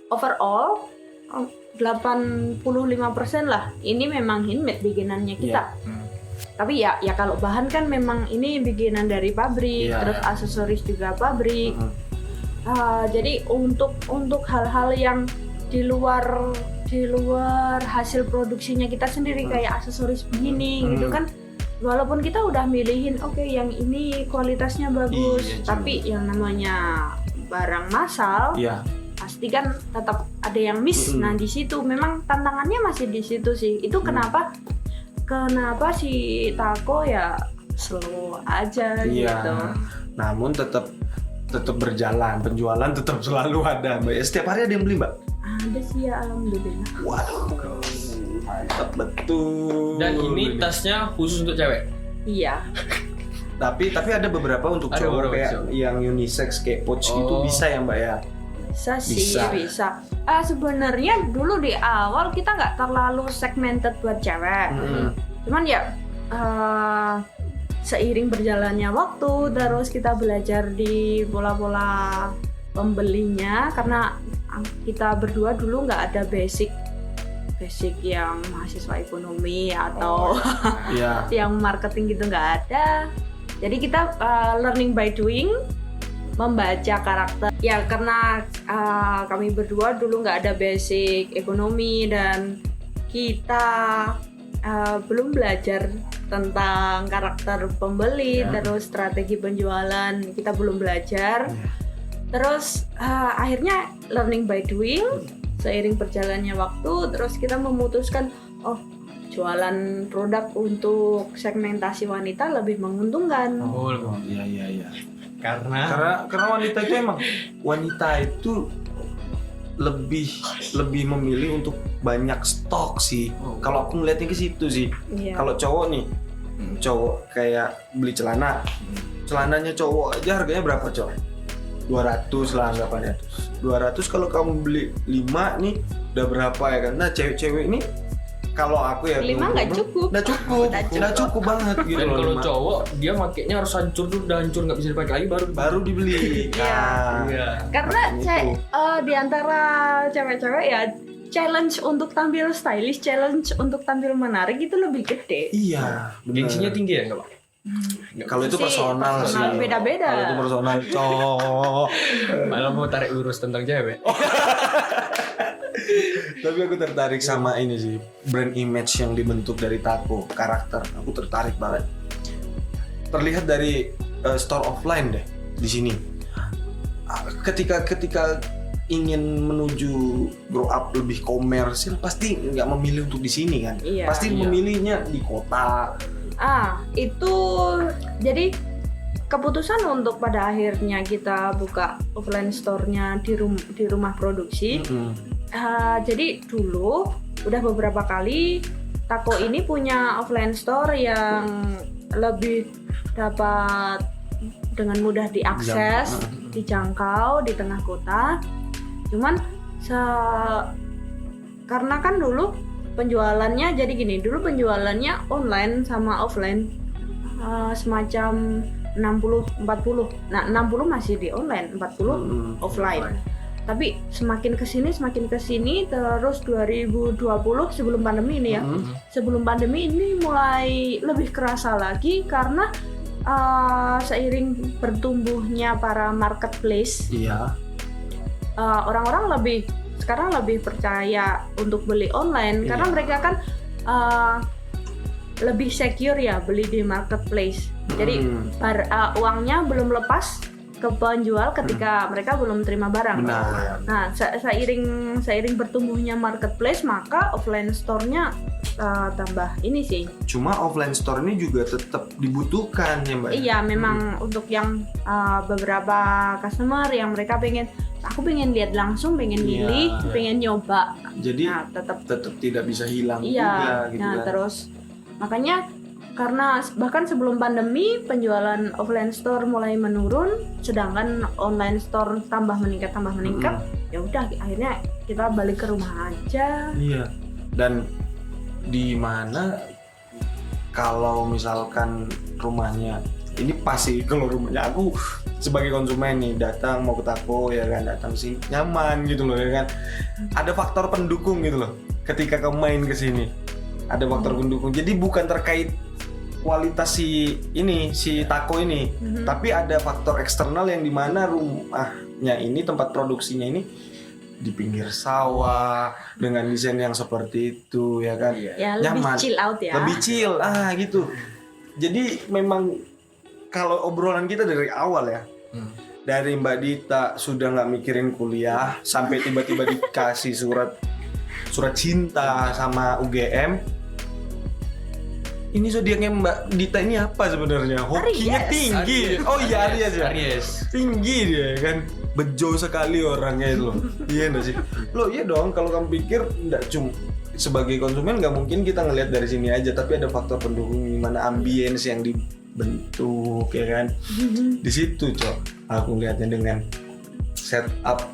overall 85% lah ini memang handmade bikinannya kita. Tapi ya kalau bahan kan memang ini bikinan dari pabrik, terus aksesoris juga pabrik. Jadi untuk hal-hal yang di luar hasil produksinya kita sendiri kayak aksesoris begini gitu kan, walaupun kita udah milihin yang ini kualitasnya bagus, tapi yang namanya barang massal pasti kan tetap ada yang miss. Nah di situ memang tantangannya masih di situ sih. Itu kenapa si Tako ya slow aja gitu. namun tetap berjalan, penjualan tetap selalu ada Mbak. Setiap hari ada yang beli Mbak? Ada sih ya, alhamdulillah. Waduh, mantap betul. Dan ini tasnya khusus untuk cewek. Iya. Tapi ada beberapa untuk Ada cowok beberapa kayak cowok. yang unisex kayak pouch gitu bisa ya Mbak ya? Bisa sih, bisa. Sebenarnya dulu di awal kita nggak terlalu segmented buat cewek. Cuman ya seiring berjalannya waktu, terus kita belajar di pola-pola pembelinya, karena kita berdua dulu nggak ada basic yang mahasiswa ekonomi atau yang marketing gitu, nggak ada. Jadi kita learning by doing, membaca karakter. Ya karena kami berdua dulu nggak ada basic ekonomi dan kita belum belajar tentang karakter pembeli, terus strategi penjualan kita belum belajar. Terus akhirnya learning by doing, seiring berjalannya waktu, terus kita memutuskan jualan produk untuk segmentasi wanita lebih menguntungkan. Iya. Karena wanita itu lebih memilih untuk banyak stok sih. Kalau aku ngeliatnya ke situ sih. Kalau cowok nih, cowok kayak beli celananya cowok aja harganya berapa cowok? 200 lah anggapannya. 200 kalau kamu beli 5 nih udah berapa ya kan? Nah cewek-cewek ini kalau aku ya 5 nggak cukup banget gitu. Dan loh, kalau 5. cowok dia makainya harus hancur dulu, udah hancur nggak bisa dipakai lagi baru dibeli. Karena di antara cewek-cewek ya challenge untuk tampil stylish, challenge untuk tampil menarik itu lebih gede. Iya. Gengsinya tinggi ya nggak Pak? Kalau itu personal sih. Beda-beda. Kalau itu personal cowok. Malah mau tarik lurus tentang cewek. Tapi aku tertarik sama ini sih, brand image yang dibentuk dari Tako, karakter. Aku tertarik banget. Terlihat dari store offline deh di sini. Ketika ingin menuju grow up lebih komersil, pasti nggak memilih untuk di sini kan? Iya. Pasti memilihnya di kota. Itu jadi keputusan untuk pada akhirnya kita buka offline store-nya di rumah produksi. Jadi dulu udah beberapa kali Tako ini punya offline store yang lebih dapat dengan mudah diakses, dijangkau di tengah kota. Cuman karena kan dulu penjualannya jadi gini, dulu penjualannya online sama offline semacam 60-40. Nah 60 masih di online, 40 offline. Tapi semakin kesini terus 2020 sebelum pandemi ini ya, sebelum pandemi ini mulai lebih kerasa lagi karena seiring bertumbuhnya para marketplace, orang-orang sekarang lebih percaya untuk beli online karena mereka kan lebih secure ya beli di marketplace. Jadi uangnya belum lepas ke penjual ketika mereka belum terima barang. Nah, seiring bertumbuhnya marketplace maka offline store-nya tambah ini sih. Cuma offline store ini juga tetap dibutuhkan ya Mbak? Iya, memang untuk yang beberapa customer yang mereka aku pengen lihat langsung, pengen milih, pengen nyoba. Jadi tetap tidak bisa hilang juga gitu kan. Terus makanya karena bahkan sebelum pandemi penjualan offline store mulai menurun, sedangkan online store tambah meningkat, ya udah akhirnya kita balik ke rumah aja. Iya. Dan di mana kalau misalkan rumahnya ini pasti, kalau rumahnya aku sebagai konsumen nih datang mau ke Tako ya kan, datang sih nyaman gitu loh ya kan. Ada faktor pendukung gitu loh ketika kamu main ke sini. Ada faktor pendukung. Jadi bukan terkait kualitas si Tako ini, tapi ada faktor eksternal yang dimana rumahnya ini, tempat produksinya ini di pinggir sawah dengan desain yang seperti itu ya kan, nyaman, lebih chill out ya, lebih chill gitu. Jadi memang kalau obrolan kita dari awal ya, dari Mbak Dita sudah nggak mikirin kuliah sampai tiba-tiba dikasih surat cinta sama UGM. ini zodiaknya Mbak Dita ini apa sebenarnya? Hokinya tinggi. Aries. Oh iya Aries ya. Aries. Tinggi dia kan. Bejo sekali orangnya itu loh. Iya enggak sih? Loh iya dong, kalau kamu pikir enggak cuma sebagai konsumen nggak mungkin kita ngelihat dari sini aja, tapi ada faktor pendukung gimana ambience yang dibentuk ya kan. Di situ Cok, aku lihatnya dengan setup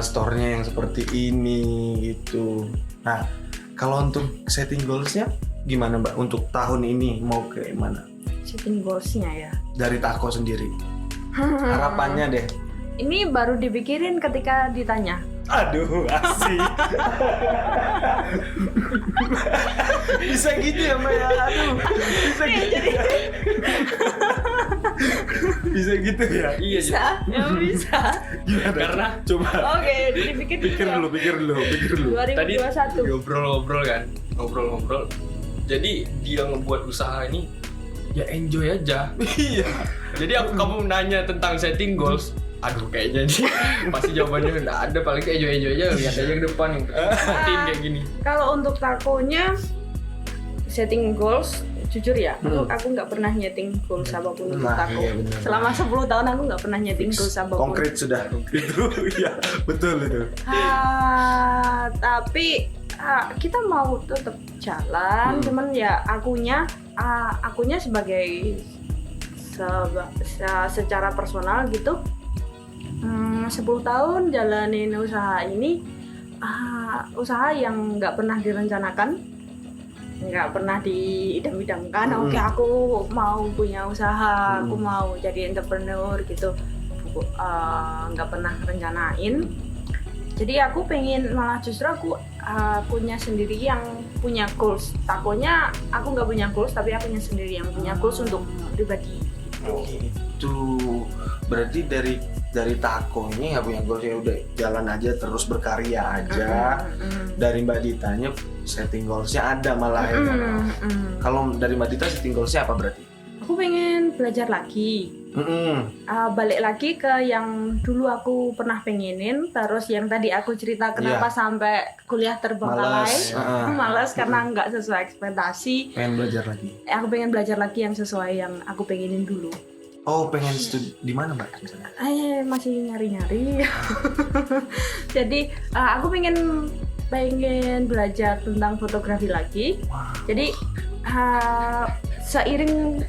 store-nya yang seperti ini gitu. Nah, kalau untuk setting goals-nya gimana Mbak untuk tahun ini mau ke mana? Setting goals-nya ya. Dari Tako sendiri. Harapannya deh. Ini baru dipikirin ketika ditanya. Aduh, asik. Bisa gitu ya Mbak ya? Aduh, bisa gitu ya. Bisa gitu ya? Iya, Bisa, ya bisa. Gimana? Karena coba. Oke, dipikir dulu. Pikir dulu. 2021. Tadi ngobrol-ngobrol kan, ngobrol-ngobrol. Jadi dia ngebuat usaha ini ya enjoy aja. Iya. Jadi kamu nanya tentang setting goals, aduh kayaknya nih pasti jawabannya nggak ada, paling kayak enjoy aja, lihat aja ke depan yang penting kayak gini. Kalau untuk takonya setting goals, jujur ya, aku nggak pernah nyeting goals apapun untuk tako. Iya benar. Selama 10 tahun aku nggak pernah nyeting goals apapun. Konkret sudah. Itu iya, betul itu. Tapi kita mau tetap jalan, cuman ya akunya sebagai secara personal gitu, 10 tahun jalanin usaha ini, usaha yang nggak pernah direncanakan, nggak pernah diidam-idamkan. Oke, aku mau punya usaha, aku mau jadi entrepreneur gitu, nggak pernah rencanain. Jadi aku pengen, malah justru aku punya sendiri yang punya goals. Takonya aku nggak punya goals, tapi akunya sendiri yang punya goals untuk pribadi. Itu berarti dari takonya nggak punya goals, ya udah jalan aja terus berkarya aja. Dari Mbak Ditanya setting goalsnya ada malah ya. Kalau dari Mbak Dita setting goalsnya apa berarti? Aku pengen belajar lagi. Balik lagi ke yang dulu aku pernah pengenin, terus yang tadi aku cerita kenapa sampai kuliah terbengkalai. Malas karena nggak sesuai ekspektasi. Pengen belajar lagi. Aku pengen belajar lagi yang sesuai yang aku pengenin dulu. Oh, pengen studi di mana Mbak? Masih nyari-nyari. Jadi aku pengen belajar tentang fotografi lagi. Jadi seiring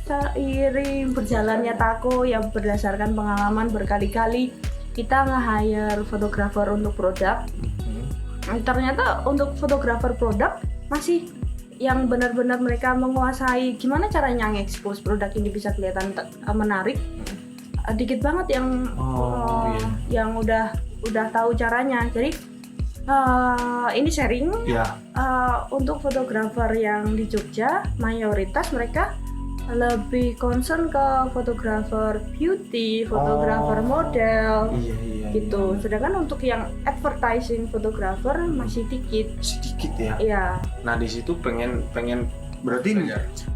berjalannya tako yang berdasarkan pengalaman berkali-kali kita nge-hire fotografer untuk produk. Ternyata untuk fotografer produk masih yang benar-benar mereka menguasai gimana caranya nge-expose produk ini bisa kelihatan menarik. Dikit banget yang udah tahu caranya. Jadi ini sharing untuk fotografer yang di Jogja, mayoritas mereka lebih concern ke fotografer beauty, fotografer model, gitu. Sedangkan untuk yang advertising fotografer masih sedikit ya. Iya. Nah di situ pengen berarti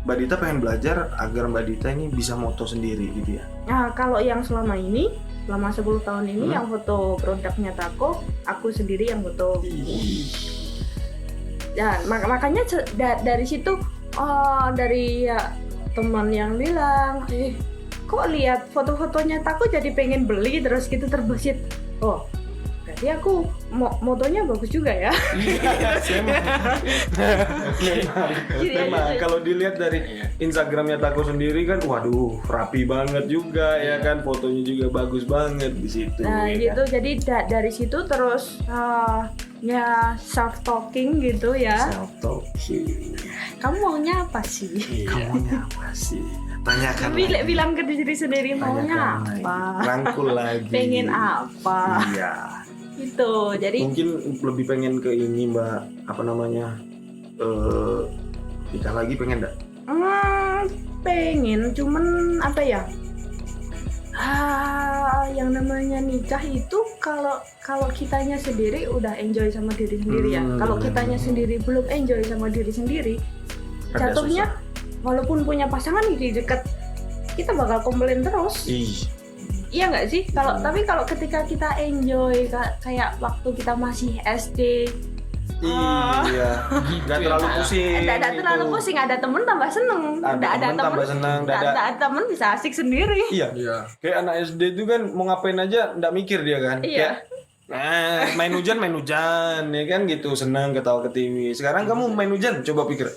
Mbak Dita pengen belajar agar Mbak Dita ini bisa moto sendiri gitu ya. Nah kalau yang selama 10 tahun ini yang foto produknya tako, aku sendiri yang foto. Dan makanya dari situ dari teman yang bilang, kok lihat foto-fotonya tako jadi pengen beli terus gitu terbesit. Oh, berarti aku motonya bagus juga ya. Memang kalau dilihat dari Instagramnya tako sendiri kan, waduh rapi banget juga ya kan, fotonya juga bagus banget di situ. Nah ya gitu, jadi dari situ terus ya self talking gitu ya. Self talking. Kamu maunya apa sih? Kamu maunya apa sih? Tanyakan. Bilang ke diri sendiri maunya apa? Rangkul lagi. Pengen apa? Iya. Gitu. Jadi mungkin lebih pengen ke ini Mbak, apa namanya? Nikah lagi pengen enggak? Pengen, cuman apa ya? Yang namanya nikah itu kalau kitanya sendiri udah enjoy sama diri sendiri ya. Kalau kitanya sendiri belum enjoy sama diri sendiri, jatuhnya walaupun punya pasangan di dekat, kita bakal komplain terus. Iya nggak sih? Tapi kalau ketika kita enjoy kayak waktu kita masih SD, Iya, nggak terlalu pusing. Tidak terlalu pusing, ada temen tambah seneng. Ada temen tambah seneng. Ada temen bisa asik sendiri. Iya. Kayak anak SD itu kan mau ngapain aja nggak mikir dia kan. Iya. Kayak, main hujan ya kan gitu, seneng ketawa ketiwi. Sekarang kamu main hujan, coba pikir,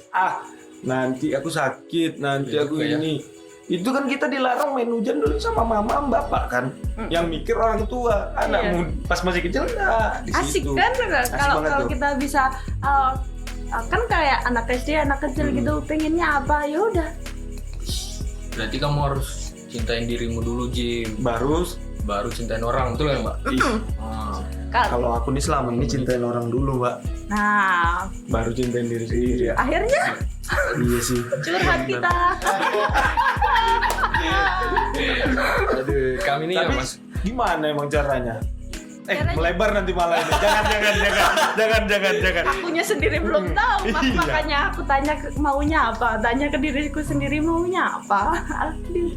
nanti aku sakit, nanti aku ini. Itu kan kita dilarang main hujan dulu sama mama bapak kan, yang mikir orang tua. Anakmu pas masih kecil asik situ. Kan kalau kita bisa kan kayak anak SD anak kecil gitu pengennya apa ya udah. Berarti kamu harus cintain dirimu dulu Jim, baru cintain orang, betul kan Mbak? Kalau aku nih selama ini cintain orang dulu Mbak. Nah, baru cintain diri sendiri ya. Akhirnya iya sih. Curhat kita. Aduh, kami ini ya Mas. Gimana emang caranya? Melebar nanti malah ini. Jangan. Akunya sendiri belum tahu, makanya aku tanya maunya apa. Tanya ke diriku sendiri maunya apa.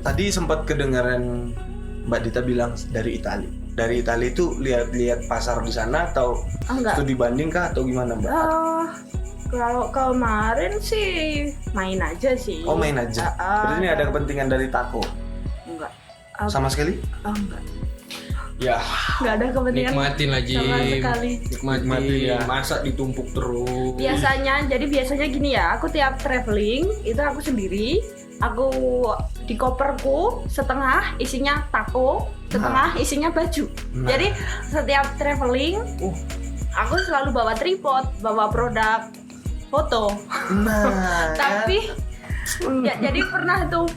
Tadi sempat kedengaran Mbak Dita bilang dari Italia. Dari Italia itu lihat pasar di sana atau studi banding kah atau gimana Mbak? Kalau kemarin sih main aja sih. Oh main aja. Berarti ini ada kepentingan dari Tako? Enggak. Sama sekali? Enggak. Ya. Enggak ada kepentingan. Nikmatin aja. Sama sekali. Nikmatin ya. Masa ditumpuk terus. Biasanya gini ya. Aku tiap traveling itu aku sendiri. Aku di koperku setengah isinya tako, setengah isinya baju. Jadi setiap traveling aku selalu bawa tripod, bawa produk foto. Tapi jadi pernah tuh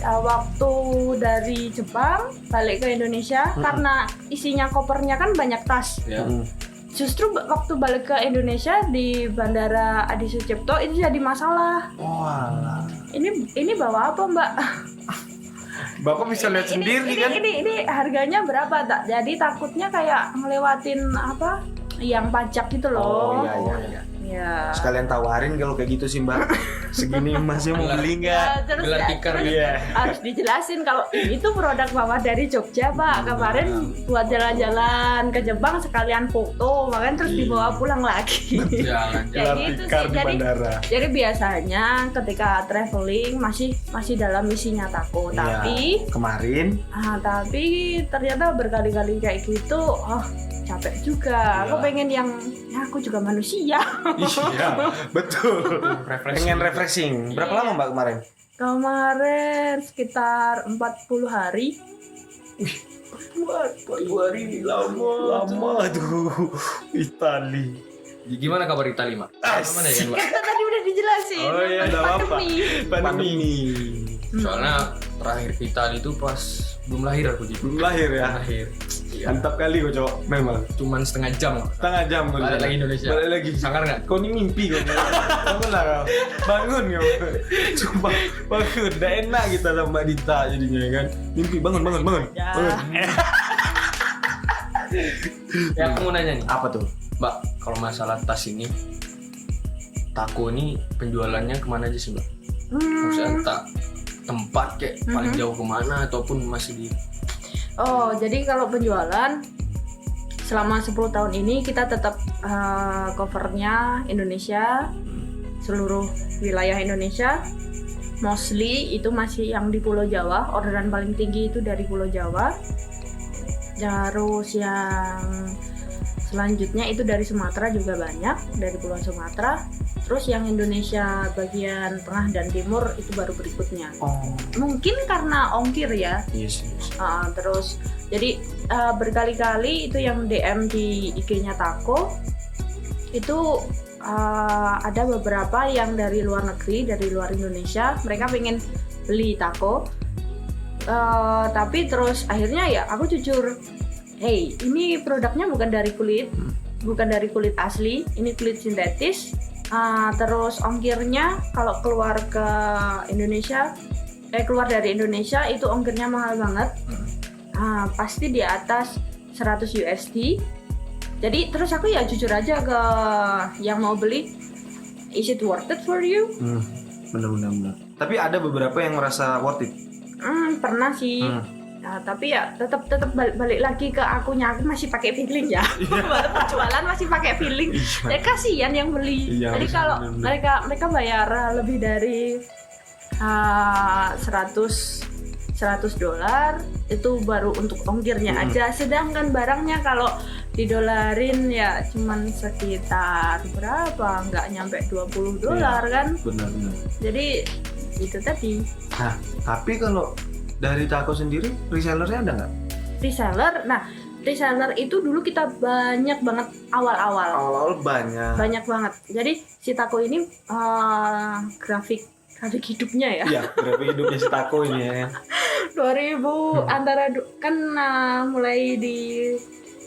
waktu dari Jepang balik ke Indonesia karena isinya kopernya kan banyak tas. Justru waktu balik ke Indonesia di Bandara Adi Sucipto itu jadi masalah. Ini bawa apa Mbak? Bapak bisa lihat sendiri kan? Ini harganya berapa tak? Jadi takutnya kayak ngelewatin apa? Yang pajak gitu loh. Iya. Sekalian tawarin kalau kayak gitu sih Mbak. Segini masih mau beli nggak? Gelar tikar harus dijelasin kalau ini tuh produk bawa dari Jogja Pak. Kemarin buat jalan-jalan ke Jepang sekalian foto, makanya terus dibawa pulang lagi. Gelar tikar di bandara. Jadi biasanya ketika traveling masih dalam isinya tako. Tapi kemarin. Tapi ternyata berkali-kali kayak gitu. Capek juga. Aku pengen yang aku juga manusia. Iya, betul. Pengen refreshing. Berapa lama Mbak kemarin? Kemarin sekitar 40 hari. 40 hari lama tuh. Itali. Gimana kabar Itali, Mak? Gimana ya, Mbak? Kan tadi udah dijelasin. Oh iya, enggak apa-apa. Pandemi. Soalnya terakhir ke Itali itu pas belum lahir aku jadi. Belum lahir ya? Lahir. Mantap kali kok cowok, memang. Cuman setengah jam. Balik lagi Indonesia. Balik lagi. Sangkar nggak? Kau ini mimpi kau. Bangun lah kau. Bangun kau. Coba bangun. Udah enak kita sama Mbak Dita jadinya kan. Mimpi bangun. Ya. Bangun. Ya aku mau nanya nih. Apa tuh? Mbak, kalau masalah tas ini, Tako ini penjualannya kemana aja sih Mbak? Maksudnya tempat kayak paling jauh kemana ataupun masih di... Jadi kalau penjualan selama 10 tahun ini kita tetap covernya Indonesia, seluruh wilayah Indonesia. Mostly itu masih yang di Pulau Jawa, orderan paling tinggi itu dari Pulau Jawa. Terus yang selanjutnya itu dari Sumatera juga banyak, dari Pulau Sumatera. Terus yang Indonesia bagian tengah dan timur itu baru berikutnya. Mungkin karena ongkir ya. Yes. Terus jadi berkali-kali itu yang DM di IG-nya Tako itu ada beberapa yang dari luar negeri, dari luar Indonesia, mereka pengen beli Tako. Tapi terus akhirnya ya aku jujur, hey ini produknya bukan dari kulit asli, ini kulit sintetis. Terus ongkirnya kalau keluar ke Indonesia, keluar dari Indonesia itu ongkirnya mahal banget. Pasti di atas 100 USD. Jadi terus aku ya jujur aja ke yang mau beli, is it worth it for you? Bener. Tapi ada beberapa yang merasa worth it. Pernah sih. Nah, tapi ya tetap balik lagi ke akunya, aku masih pakai feeling ya. Baru jualan masih pakai feeling. Ya kasihan yang beli. Jadi kalau mereka bayar lebih dari $100 itu baru untuk ongkirnya aja. Sedangkan barangnya kalau didolarin ya cuman sekitar berapa? Nggak nyampe $20 kan? Benar. Jadi itu tadi. Nah, tapi kalau dari Tako sendiri resellernya ada nggak? Reseller itu dulu kita banyak banget awal-awal. Awal-awal banyak banget. Jadi si Tako ini grafik hidupnya ya. Iya, grafik hidupnya si Tako ini ya. 2000 mulai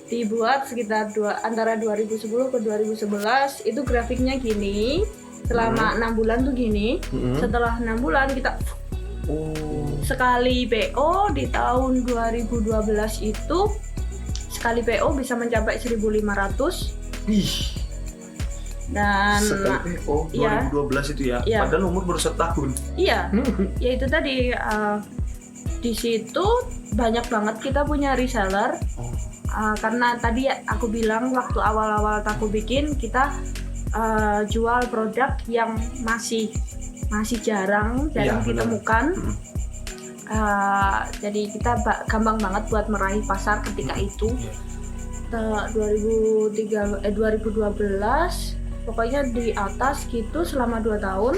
dibuat sekitar antara 2010 ke 2011 itu grafiknya gini. Selama 6 bulan tuh gini. Setelah 6 bulan kita sekali PO di tahun 2012 itu sekali PO bisa mencapai 1.500. Dan sekali PO 2012 itu ya. Padahal umur baru setahun. Iya. Ya itu tadi di situ banyak banget kita punya reseller. Karena tadi aku bilang waktu awal-awal aku bikin kita jual produk yang masih jarang ditemukan. Jadi kita gampang banget buat meraih pasar ketika itu. 2012 pokoknya di atas gitu selama 2 tahun.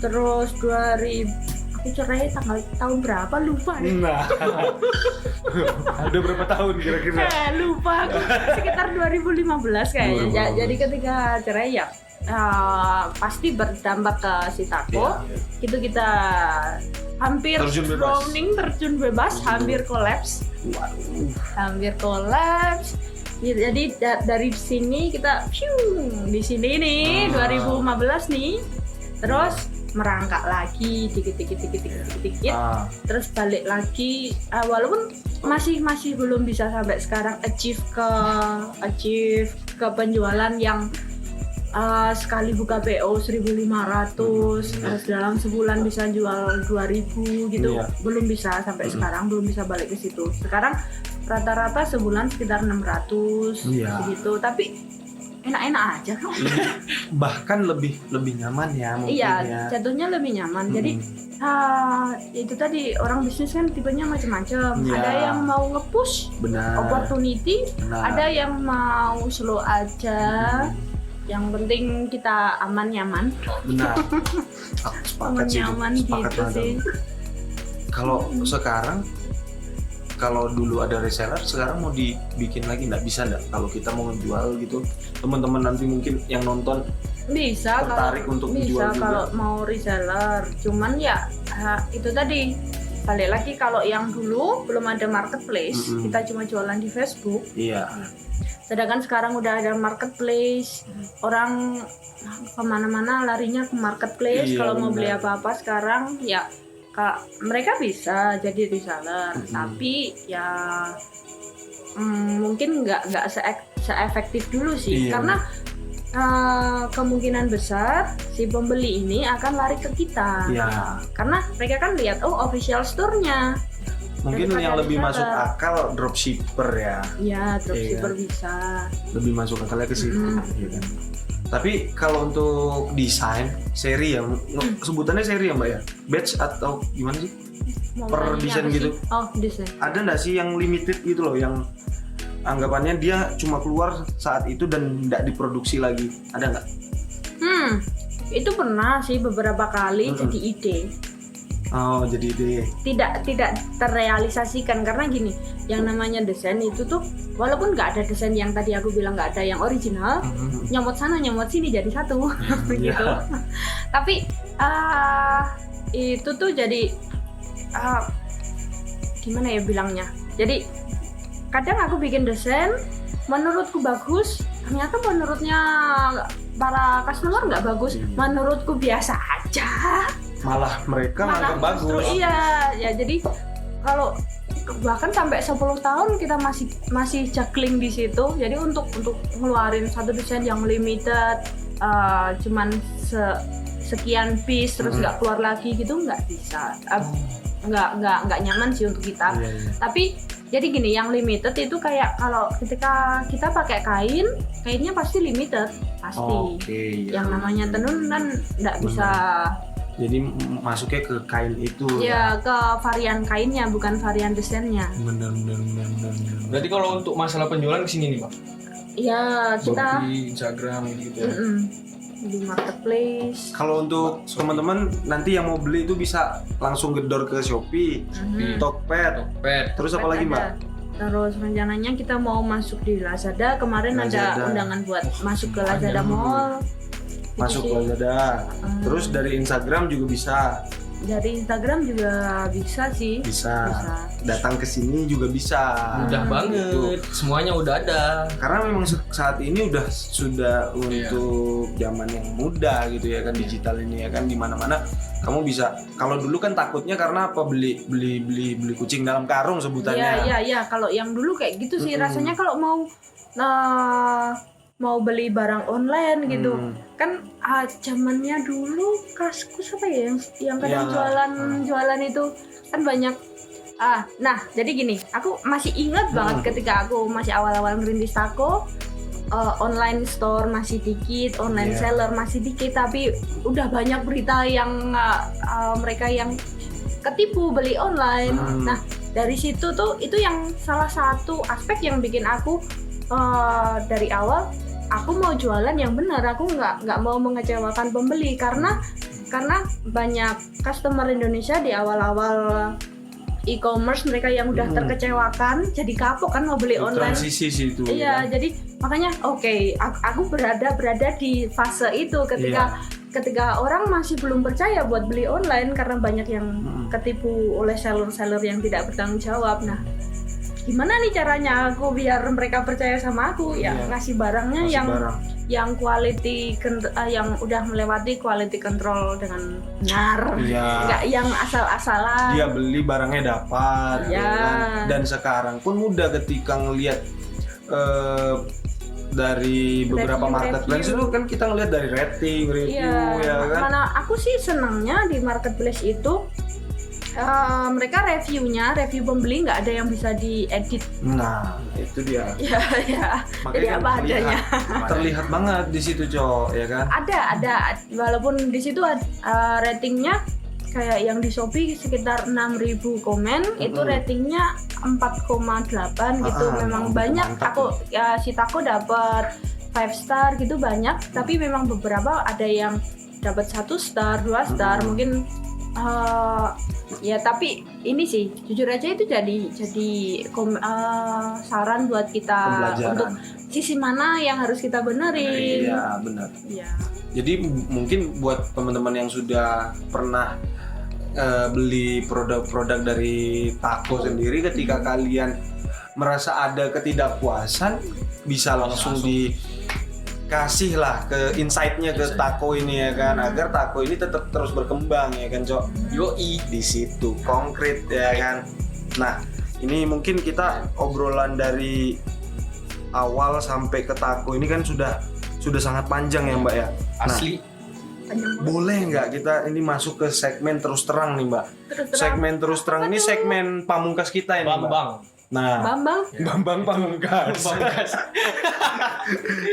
Terus aku cerai tahun berapa lupa deh. Nah. Ada berapa tahun kira-kira? Lupa aku. Sekitar 2015 kayaknya. Jadi ketika cerai ya pasti berdampak ke si Tako. Itu kita hampir terjun bebas, hampir kolaps. Hampir kolaps. Jadi dari sini kita di sini nih 2015 nih. Terus merangkak lagi dikit. Terus balik lagi walaupun masih belum bisa sampai sekarang achieve ke penjualan yang sekali buka PO 1.500 terus dalam sebulan bisa jual 2.000 gitu. Belum bisa sampai sekarang, belum bisa balik ke situ. Sekarang rata-rata sebulan sekitar 600 gitu, tapi enak-enak aja kan. Bahkan lebih nyaman ya mungkin. Iya, jatuhnya lebih nyaman. Jadi itu tadi orang bisnis kan tipenya macam-macam. Ada yang mau nge-push opportunity, ada yang mau slow aja. Yang penting kita aman nyaman. Benar. Aman nyaman gitu sih. Kalau sekarang, kalau dulu ada reseller, sekarang mau dibikin lagi nggak bisa nggak? Kalau kita mau ngejual gitu, teman-teman nanti mungkin yang nonton bisa tertarik untuk bisa kalau mau reseller. Cuman ya itu tadi balik lagi kalau yang dulu belum ada marketplace, kita cuma jualan di Facebook. Iya. Sedangkan sekarang udah ada marketplace, orang kemana-mana larinya ke marketplace. Kalau mau beli apa-apa sekarang ya mereka bisa jadi reseller, tapi ya mungkin nggak se-efektif dulu sih, karena kemungkinan besar si pembeli ini akan lari ke kita, karena mereka kan lihat official store-nya. Mungkin yang lebih masuk akal dropshipper ya. Iya, dropshipper bisa. Lebih masuk akalnya ke situ. Tapi kalau untuk desain seri ya, sebutannya seri ya Mbak ya? Batch atau gimana sih? Per desain gitu? Oh, desain. Ada nggak sih yang limited gitu loh, yang anggapannya dia cuma keluar saat itu dan nggak diproduksi lagi? Ada nggak? Itu pernah sih beberapa kali jadi ide. Oh, jadi ide. Tidak terrealisasikan karena gini, yang namanya desain itu tuh walaupun nggak ada desain yang tadi aku bilang nggak ada yang original, nyomot sana nyomot sini jadi satu gitu. Tapi itu tuh jadi gimana ya bilangnya? Jadi kadang aku bikin desain menurutku bagus, ternyata menurutnya para customer nggak bagus, menurutku biasa aja. Malah mereka bagus. Iya, ya jadi kalau bahkan sampai 10 tahun kita masih juggling di situ. Jadi untuk ngeluarin satu desain yang limited cuman sekian piece terus nggak keluar lagi gitu nggak bisa. nggak nyaman sih untuk kita. Tapi jadi gini, yang limited itu kayak kalau ketika kita pakai kainnya pasti limited, pasti. Yang namanya tenun kan nggak bisa. Jadi masuknya ke kain itu. Ya, ke varian kainnya, bukan varian desainnya. Bener. Berarti kalau untuk masalah penjualan kesini nih Bang? Ya, kita di Instagram gitu. Di marketplace. Kalau untuk teman-teman nanti yang mau beli itu bisa langsung gedor ke Shopee, Tokped. Terus apa lagi Mbak? Terus rencananya kita mau masuk di Lazada. Kemarin ada undangan buat masuk ke Lazada Mall. Masuk ke Lazada. Terus dari Instagram juga bisa. Dari Instagram juga bisa sih. Bisa. Datang ke sini juga bisa. Mudah banget. Semuanya udah ada. Karena memang saat ini sudah untuk zaman yang muda gitu ya kan, digital ini ya kan, di mana-mana kamu bisa. Kalau dulu kan takutnya karena apa, beli kucing dalam karung sebutannya. Iya. Kalau yang dulu kayak gitu sih rasanya kalau mau beli barang online gitu kan, zamannya dulu Kaskus apa ya yang kadang jualan itu kan banyak. Nah jadi gini, aku masih ingat banget ketika aku masih awal-awal ngerintis Tako, online store masih dikit, online seller masih dikit, tapi udah banyak berita yang mereka yang ketipu beli online. Nah dari situ tuh itu yang salah satu aspek yang bikin aku dari awal aku mau jualan yang benar, aku nggak mau mengecewakan pembeli karena banyak customer Indonesia di awal-awal e-commerce mereka yang udah terkecewakan jadi kapok kan mau beli online. Transisi sih itu. Iya, jadi makanya aku berada di fase itu ketika orang masih belum percaya buat beli online karena banyak yang ketipu oleh seller-seller yang tidak bertanggung jawab. Nah, gimana nih caranya aku biar mereka percaya sama aku? Ngasih barangnya yang quality yang udah melewati quality control dengan benar, nggak yang asal-asalan. Dia beli barangnya dapat, kan? Dan sekarang pun mudah ketika ngelihat dari beberapa marketplace itu kan kita ngelihat dari rating, review ya kan. Mana aku sih senangnya di marketplace itu mereka review pembeli nggak ada yang bisa diedit. Nah itu dia. Ya. Jadi apa adanya. Terlihat banget di situ Cok, ya kan? Ada. Walaupun di situ ratingnya kayak yang di Shopee sekitar 6.000 komen, itu ratingnya 4,8 gitu. Memang banyak. Aku si Tako dapat 5 star gitu banyak, tapi memang beberapa ada yang dapat 1 star, 2 star mungkin. Tapi ini sih jujur aja itu jadi saran buat kita untuk sisi mana yang harus kita benerin. Iya benar. Iya. Jadi mungkin buat teman-teman yang sudah pernah beli produk-produk dari Tako sendiri, ketika kalian merasa ada ketidakpuasan bisa langsung kasih lah ke insight-nya ke Tako ini ya kan, agar Tako ini tetap terus berkembang ya kan Cok. Yoi, di situ konkret ya kan. Nah ini mungkin kita obrolan dari awal sampai ke Tako ini kan sudah sangat panjang ya Mbak ya. Asli. Boleh nggak kita ini masuk ke segmen terus terang nih Mbak? Segmen terus terang ini segmen pamungkas kita ini Mbak. Nah, Bambang Pamungkas.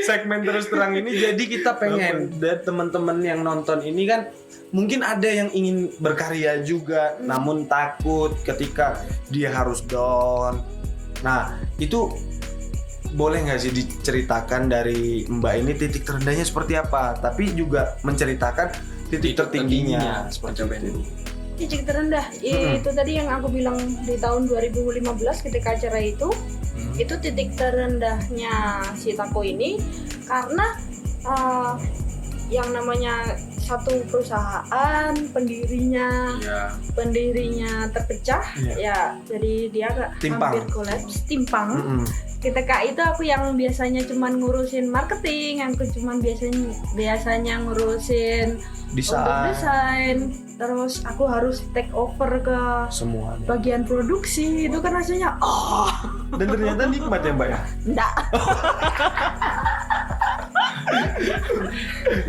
Segmen terus terang ini jadi kita pengen dan teman-teman yang nonton ini kan mungkin ada yang ingin berkarya juga namun takut ketika dia harus down. Nah, itu boleh nggak sih diceritakan dari Mbak ini titik terendahnya seperti apa, tapi juga menceritakan titik tertingginya seperti itu. Titik terendah itu tadi yang aku bilang di tahun 2015 ketika acara itu titik terendahnya si Tako ini karena yang namanya satu perusahaan pendirinya terpecah jadi dia hampir kolaps, timpang. Ketika itu aku yang biasanya cuman ngurusin marketing, aku cuman biasanya ngurusin desain, terus aku harus take over ke semua bagian produksi. Itu kan rasanya dan ternyata nikmat ya Mbak ya? Enggak.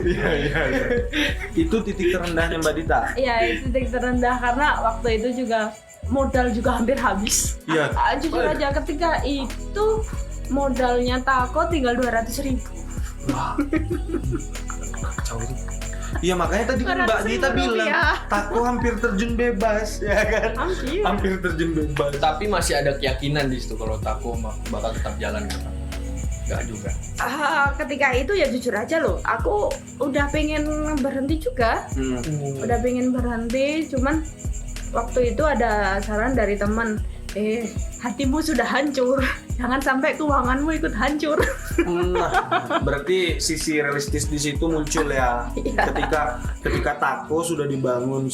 Iya. Itu titik terendahnya Mbak Dita. Iya, itu titik terendah karena waktu itu juga modal juga hampir habis. Iya. Jujur aja ketika itu modalnya Tako tinggal 200.000. Wah. Kacau itu. Iya makanya tadi kan Mbak Dita bilang Tako hampir terjun bebas, ya kan? Hampir terjun bebas. Tapi masih ada keyakinan di situ kalau Tako bakal tetap jalan kan? Enggak juga. Ketika itu ya jujur aja loh, aku udah pengen berhenti juga. Udah pengen berhenti, cuman waktu itu ada saran dari teman, hatimu sudah hancur, jangan sampai keuanganmu ikut hancur. Nah, berarti sisi realistis di situ muncul ya. Ketika Tako sudah dibangun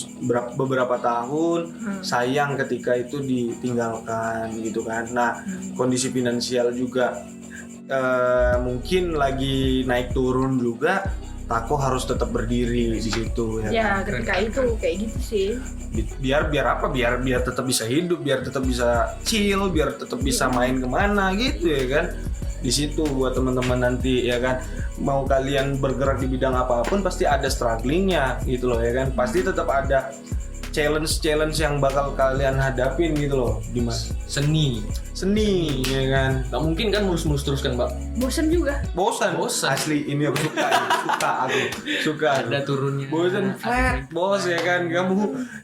beberapa tahun, sayang ketika itu ditinggalkan gitu kan. Nah, kondisi finansial juga mungkin lagi naik turun juga. Tako harus tetap berdiri di situ ya. Ya, ketika itu kayak gitu sih. Biar apa? Biar tetap bisa hidup, biar tetap bisa chill, biar tetap bisa main kemana gitu ya kan. Di situ buat teman-teman nanti ya kan, mau kalian bergerak di bidang apapun pasti ada strugglingnya gitu loh ya kan. Pasti tetap ada challenge yang bakal kalian hadapin gitu loh. Dimas seni ya kan. Gak mungkin kan mulus-mulus terus kan Mbak. Bosan juga. Bosan asli, ini aku suka ada turunnya. Bosan flat bos ya kan.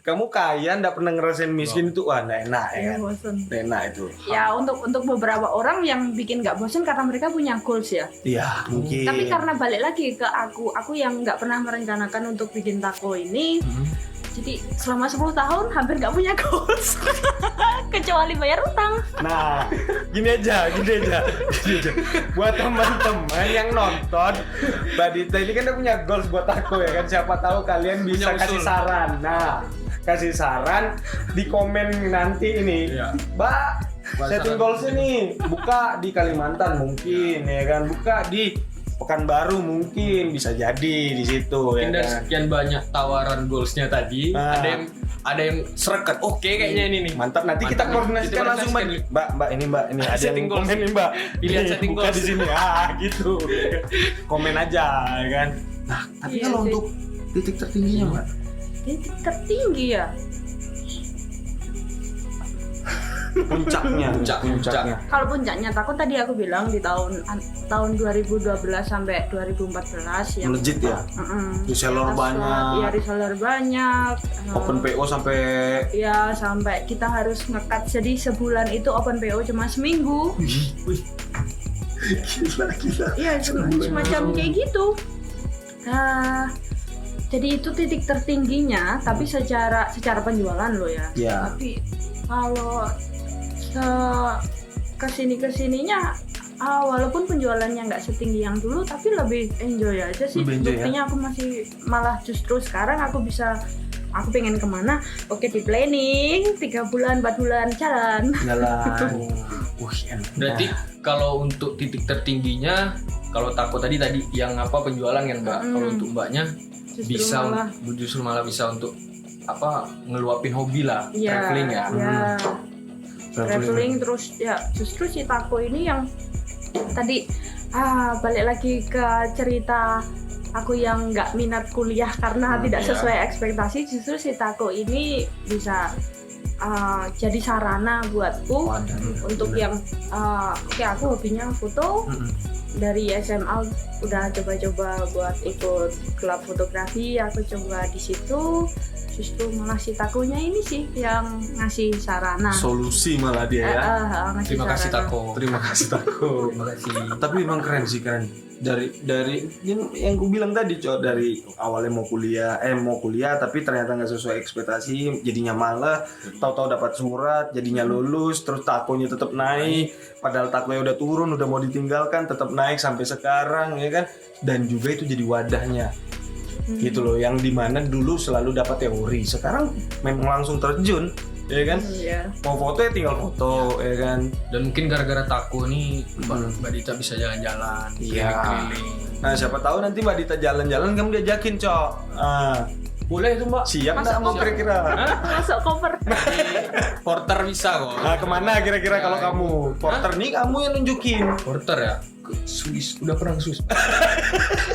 Kamu kaya nggak pernah ngerasain miskin itu, wah nggak enak ya kan. Bosan. Enak itu Ya untuk beberapa orang yang bikin nggak bosan karena mereka punya goals ya. Iya mungkin. Tapi karena balik lagi ke aku yang nggak pernah merencanakan untuk bikin Tako ini, jadi selama 10 tahun hampir nggak punya goals kecuali bayar utang. Nah, gini aja. Buat teman-teman yang nonton, Mbak Dita ini kan udah punya goals buat aku ya kan. Siapa tahu kalian bisa kasih saran. Nah, kasih saran di komen nanti ini. Iya. Mbak, setting goals ini buka di Kalimantan mungkin ya kan. Buka di Pekanbaru mungkin bisa jadi di situ. Mungkin ya dari kan? sekian banyak tawaran goalsnya tadi, ada yang sereket. Oke, kayaknya ini nih. Mantap, nanti kita koordinasikan langsung Mbak ini ada yang komen nih Mbak. Pilihan setting goals di sini gitu. Komen aja ya kan. Nah, tapi Iya kalau sih. untuk titik tertingginya Mbak, Titik tertinggi ya. puncaknya. Kalau puncaknya Tako tadi aku bilang di tahun 2012 sampai 2014 yang Melejit ya. Reseller banyak. Iya, reseller banyak. Open PO sampai Ya sampai kita harus ngekat, jadi sebulan itu open PO cuma seminggu. gila. Iya, semacam kayak gitu. Nah, jadi itu titik tertingginya, tapi secara penjualan loh ya. Iya. Tapi kalau kesininya walaupun penjualannya nggak setinggi yang dulu, tapi lebih enjoy aja sih. Buktinya aku masih malah justru sekarang aku pengen kemana, oke di planning 3 bulan 4 bulan jalan. Berarti kalau untuk titik tertingginya, kalau Tako tadi yang apa penjualan kan Mbak. Kalau untuk Mbaknya justru malah bisa untuk apa ngeluapin hobi lah, traveling ya. Traveling terus ya, justru si Tako ini yang tadi balik lagi ke cerita aku yang nggak minat kuliah karena tidak sesuai ekspektasi. Justru si Tako ini bisa jadi sarana buatku untuk yang aku hobinya foto. Dari SMA udah coba-coba buat ikut klub fotografi, aku coba di situ. Justru malah si Takonya ini sih yang ngasih sarana. Solusi malah dia ya. Terima kasih Tako. Terima kasih. Tapi memang keren sih, keren. Dari yang ku bilang tadi, dari awalnya mau kuliah tapi ternyata nggak sesuai ekspektasi, jadinya malah tahu-tahu dapat surat, jadinya lulus, terus Takonya tetap naik, padahal Takonya udah turun, udah mau ditinggalkan, tetap naik sampai sekarang ya kan. Dan juga itu jadi wadahnya. Gitu loh, yang dimana dulu selalu dapat teori, sekarang memang langsung terjun ya kan. Mau foto ya tinggal foto ya kan. Dan mungkin gara-gara Tako nih Mbak Dita bisa jalan-jalan, keliling. Nah siapa tahu nanti Mbak Dita jalan-jalan kamu diajakin boleh itu Mbak. Siap nggak mau kira-kira? Masuk cover. Porter bisa kok. Nah kemana kira-kira kalau kamu? Porter nih kamu yang nunjukin. Porter ya? Swiss. Udah pernah ke Swiss?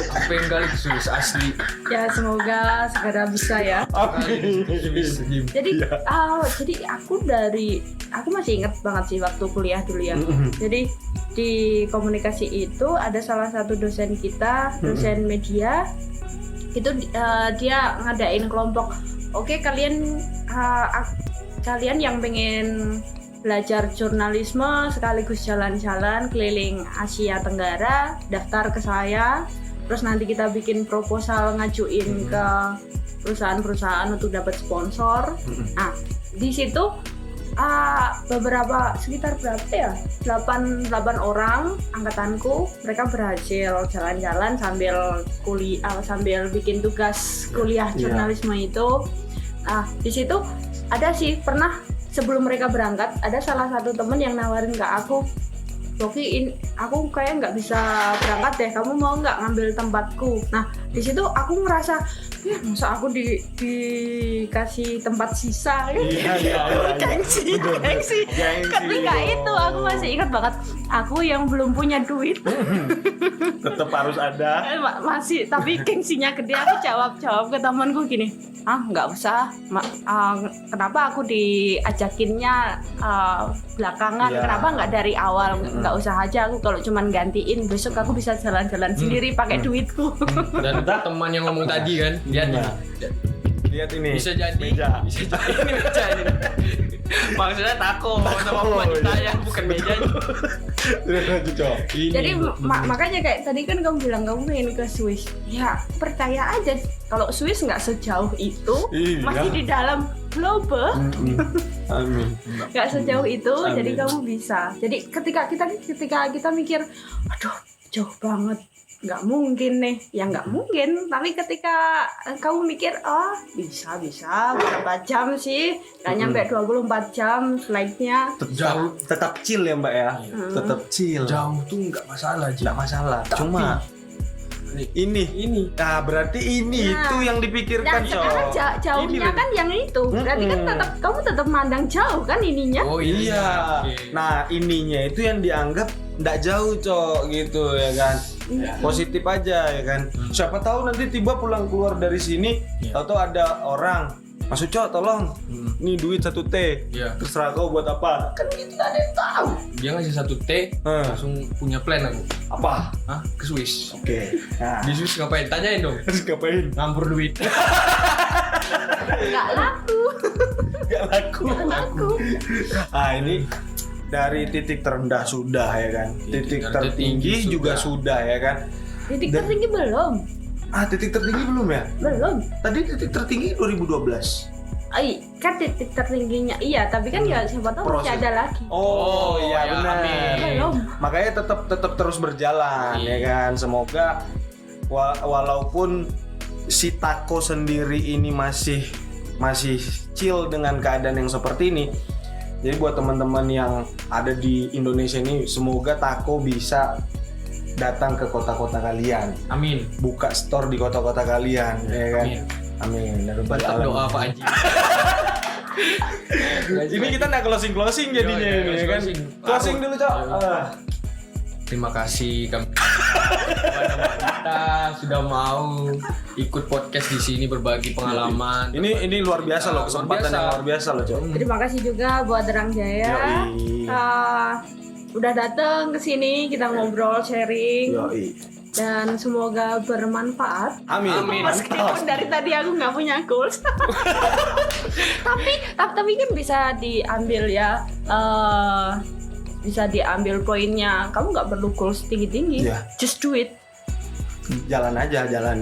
Aku pengen kali ke Swiss asli. Ya semoga segera bisa ya. Jadi jadi aku masih ingat banget sih waktu kuliah dulu ya. Jadi di komunikasi itu ada salah satu dosen kita, dosen media. Itu dia ngadain kelompok. Oke, kalian yang pengen belajar jurnalisme sekaligus jalan-jalan keliling Asia Tenggara, daftar ke saya. Terus nanti kita bikin proposal ngajuin ke perusahaan-perusahaan untuk dapat sponsor. Nah, di situ sekitar berapa ya? 8 orang angkatanku, mereka berhasil jalan-jalan sambil kuliah, sambil bikin tugas kuliah jurnalisme itu. Nah, di situ ada sih pernah sebelum mereka berangkat ada salah satu temen yang nawarin ke aku, Rocky, aku kayak nggak bisa berangkat deh, kamu mau nggak ngambil tempatku? Nah, di situ aku ngerasa, ya masa aku dikasih tempat sisa ya? Gengsi. Ketika itu aku masih ingat banget, aku yang belum punya duit. Tetap harus ada. Masih, tapi gengsinya gede. Aku jawab ke temanku gini, nggak usah. Kenapa aku diajakinnya belakangan? Kenapa nggak dari awal? Nggak usah aja, aku kalau cuman gantiin besok aku bisa jalan-jalan sendiri pakai duitku. Dan teman yang ngomong tadi kan, lihat ini. Bisa jadi meja. Ini meja ini. Maksudnya tako sama wanitanya, bukan mejanya. Jadi makanya kayak tadi kan kamu bilang kamu pengen ke Swiss. Ya percaya aja kalau Swiss nggak sejauh itu, masih di dalam globe. Amin. Nggak sejauh itu, Amin. jadi kamu bisa. Jadi ketika kita mikir, aduh jauh banget, nggak mungkin nih, ya nggak mungkin. Tapi ketika kamu mikir, bisa berapa jam sih, nggak nyampe 24 jam flightnya. Tetap chill ya Mbak ya, tetap chill. Jauh tuh nggak masalah, Cuma ini. Nah, berarti ini itu yang dipikirkan, sekarang jauhnya kan yang itu. Berarti kan kamu tetap mandang jauh kan ininya. Oh iya. Okay. Nah, ininya itu yang dianggap nggak jauh, Cok, gitu ya kan. Positif aja ya kan. Siapa tahu nanti tiba pulang keluar dari sini, tahu ada orang, Mas Uco tolong, nih duit 1 T, terserah kau buat apa. Kan kita ada yang tahu. Dia ngasih 1 T, langsung punya plan aku. Apa? Ke Swiss. Oke. Nah. Di Swiss ngapain? Tanyain dong. Terus ngapain? Ngampur duit. Nggak laku. Ini dari titik terendah sudah ya kan. Titik tertinggi juga sudah ya kan. Titik tertinggi belum. Titik tertinggi belum ya? Belum. Tadi titik tertinggi 2012. Kan titik tertingginya iya, tapi kan ya siapa tahu masih ada lagi. Oh iya benar. Belum. Makanya tetap terus berjalan ya kan. Semoga walaupun si Tako sendiri ini masih chill dengan keadaan yang seperti ini. Jadi buat teman-teman yang ada di Indonesia ini, semoga Tako bisa datang ke kota-kota kalian. Amin. Buka store di kota-kota kalian, ya kan? Amin. Banyak doa Pak Haji. Ini kita nggak closing jadinya ini, ya kan? Closing dulu, Cok. Terima kasih kepada kita sudah mau ikut podcast di sini berbagi pengalaman. Ini luar biasa loh, kesempatan yang luar biasa loh, Cok. Terima kasih juga buat Terang Jaya. Udah datang ke sini, kita ngobrol, sharing. Dan semoga bermanfaat. Amin. Meskipun dari tadi aku nggak punya goals. tapi kan bisa diambil ya. Bisa diambil poinnya. Kamu nggak perlu goals tinggi-tinggi. Just do it. Jalan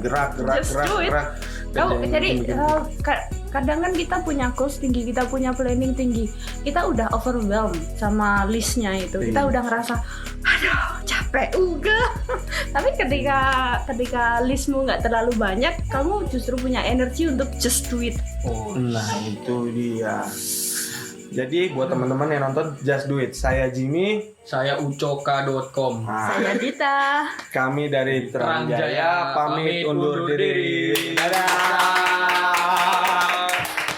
gerak. Jadi kadang kan kita punya goals tinggi, kita punya planning tinggi, kita udah overwhelmed sama listnya itu, kita udah ngerasa aduh capek tapi ketika listmu nggak terlalu banyak, kamu justru punya energi untuk just do it. Nah itu dia. Jadi buat teman-teman yang nonton Just Do It, saya Jimmy, saya ucoka.com, saya Dita, kami dari Terang Jaya pamit undur diri. Dadah.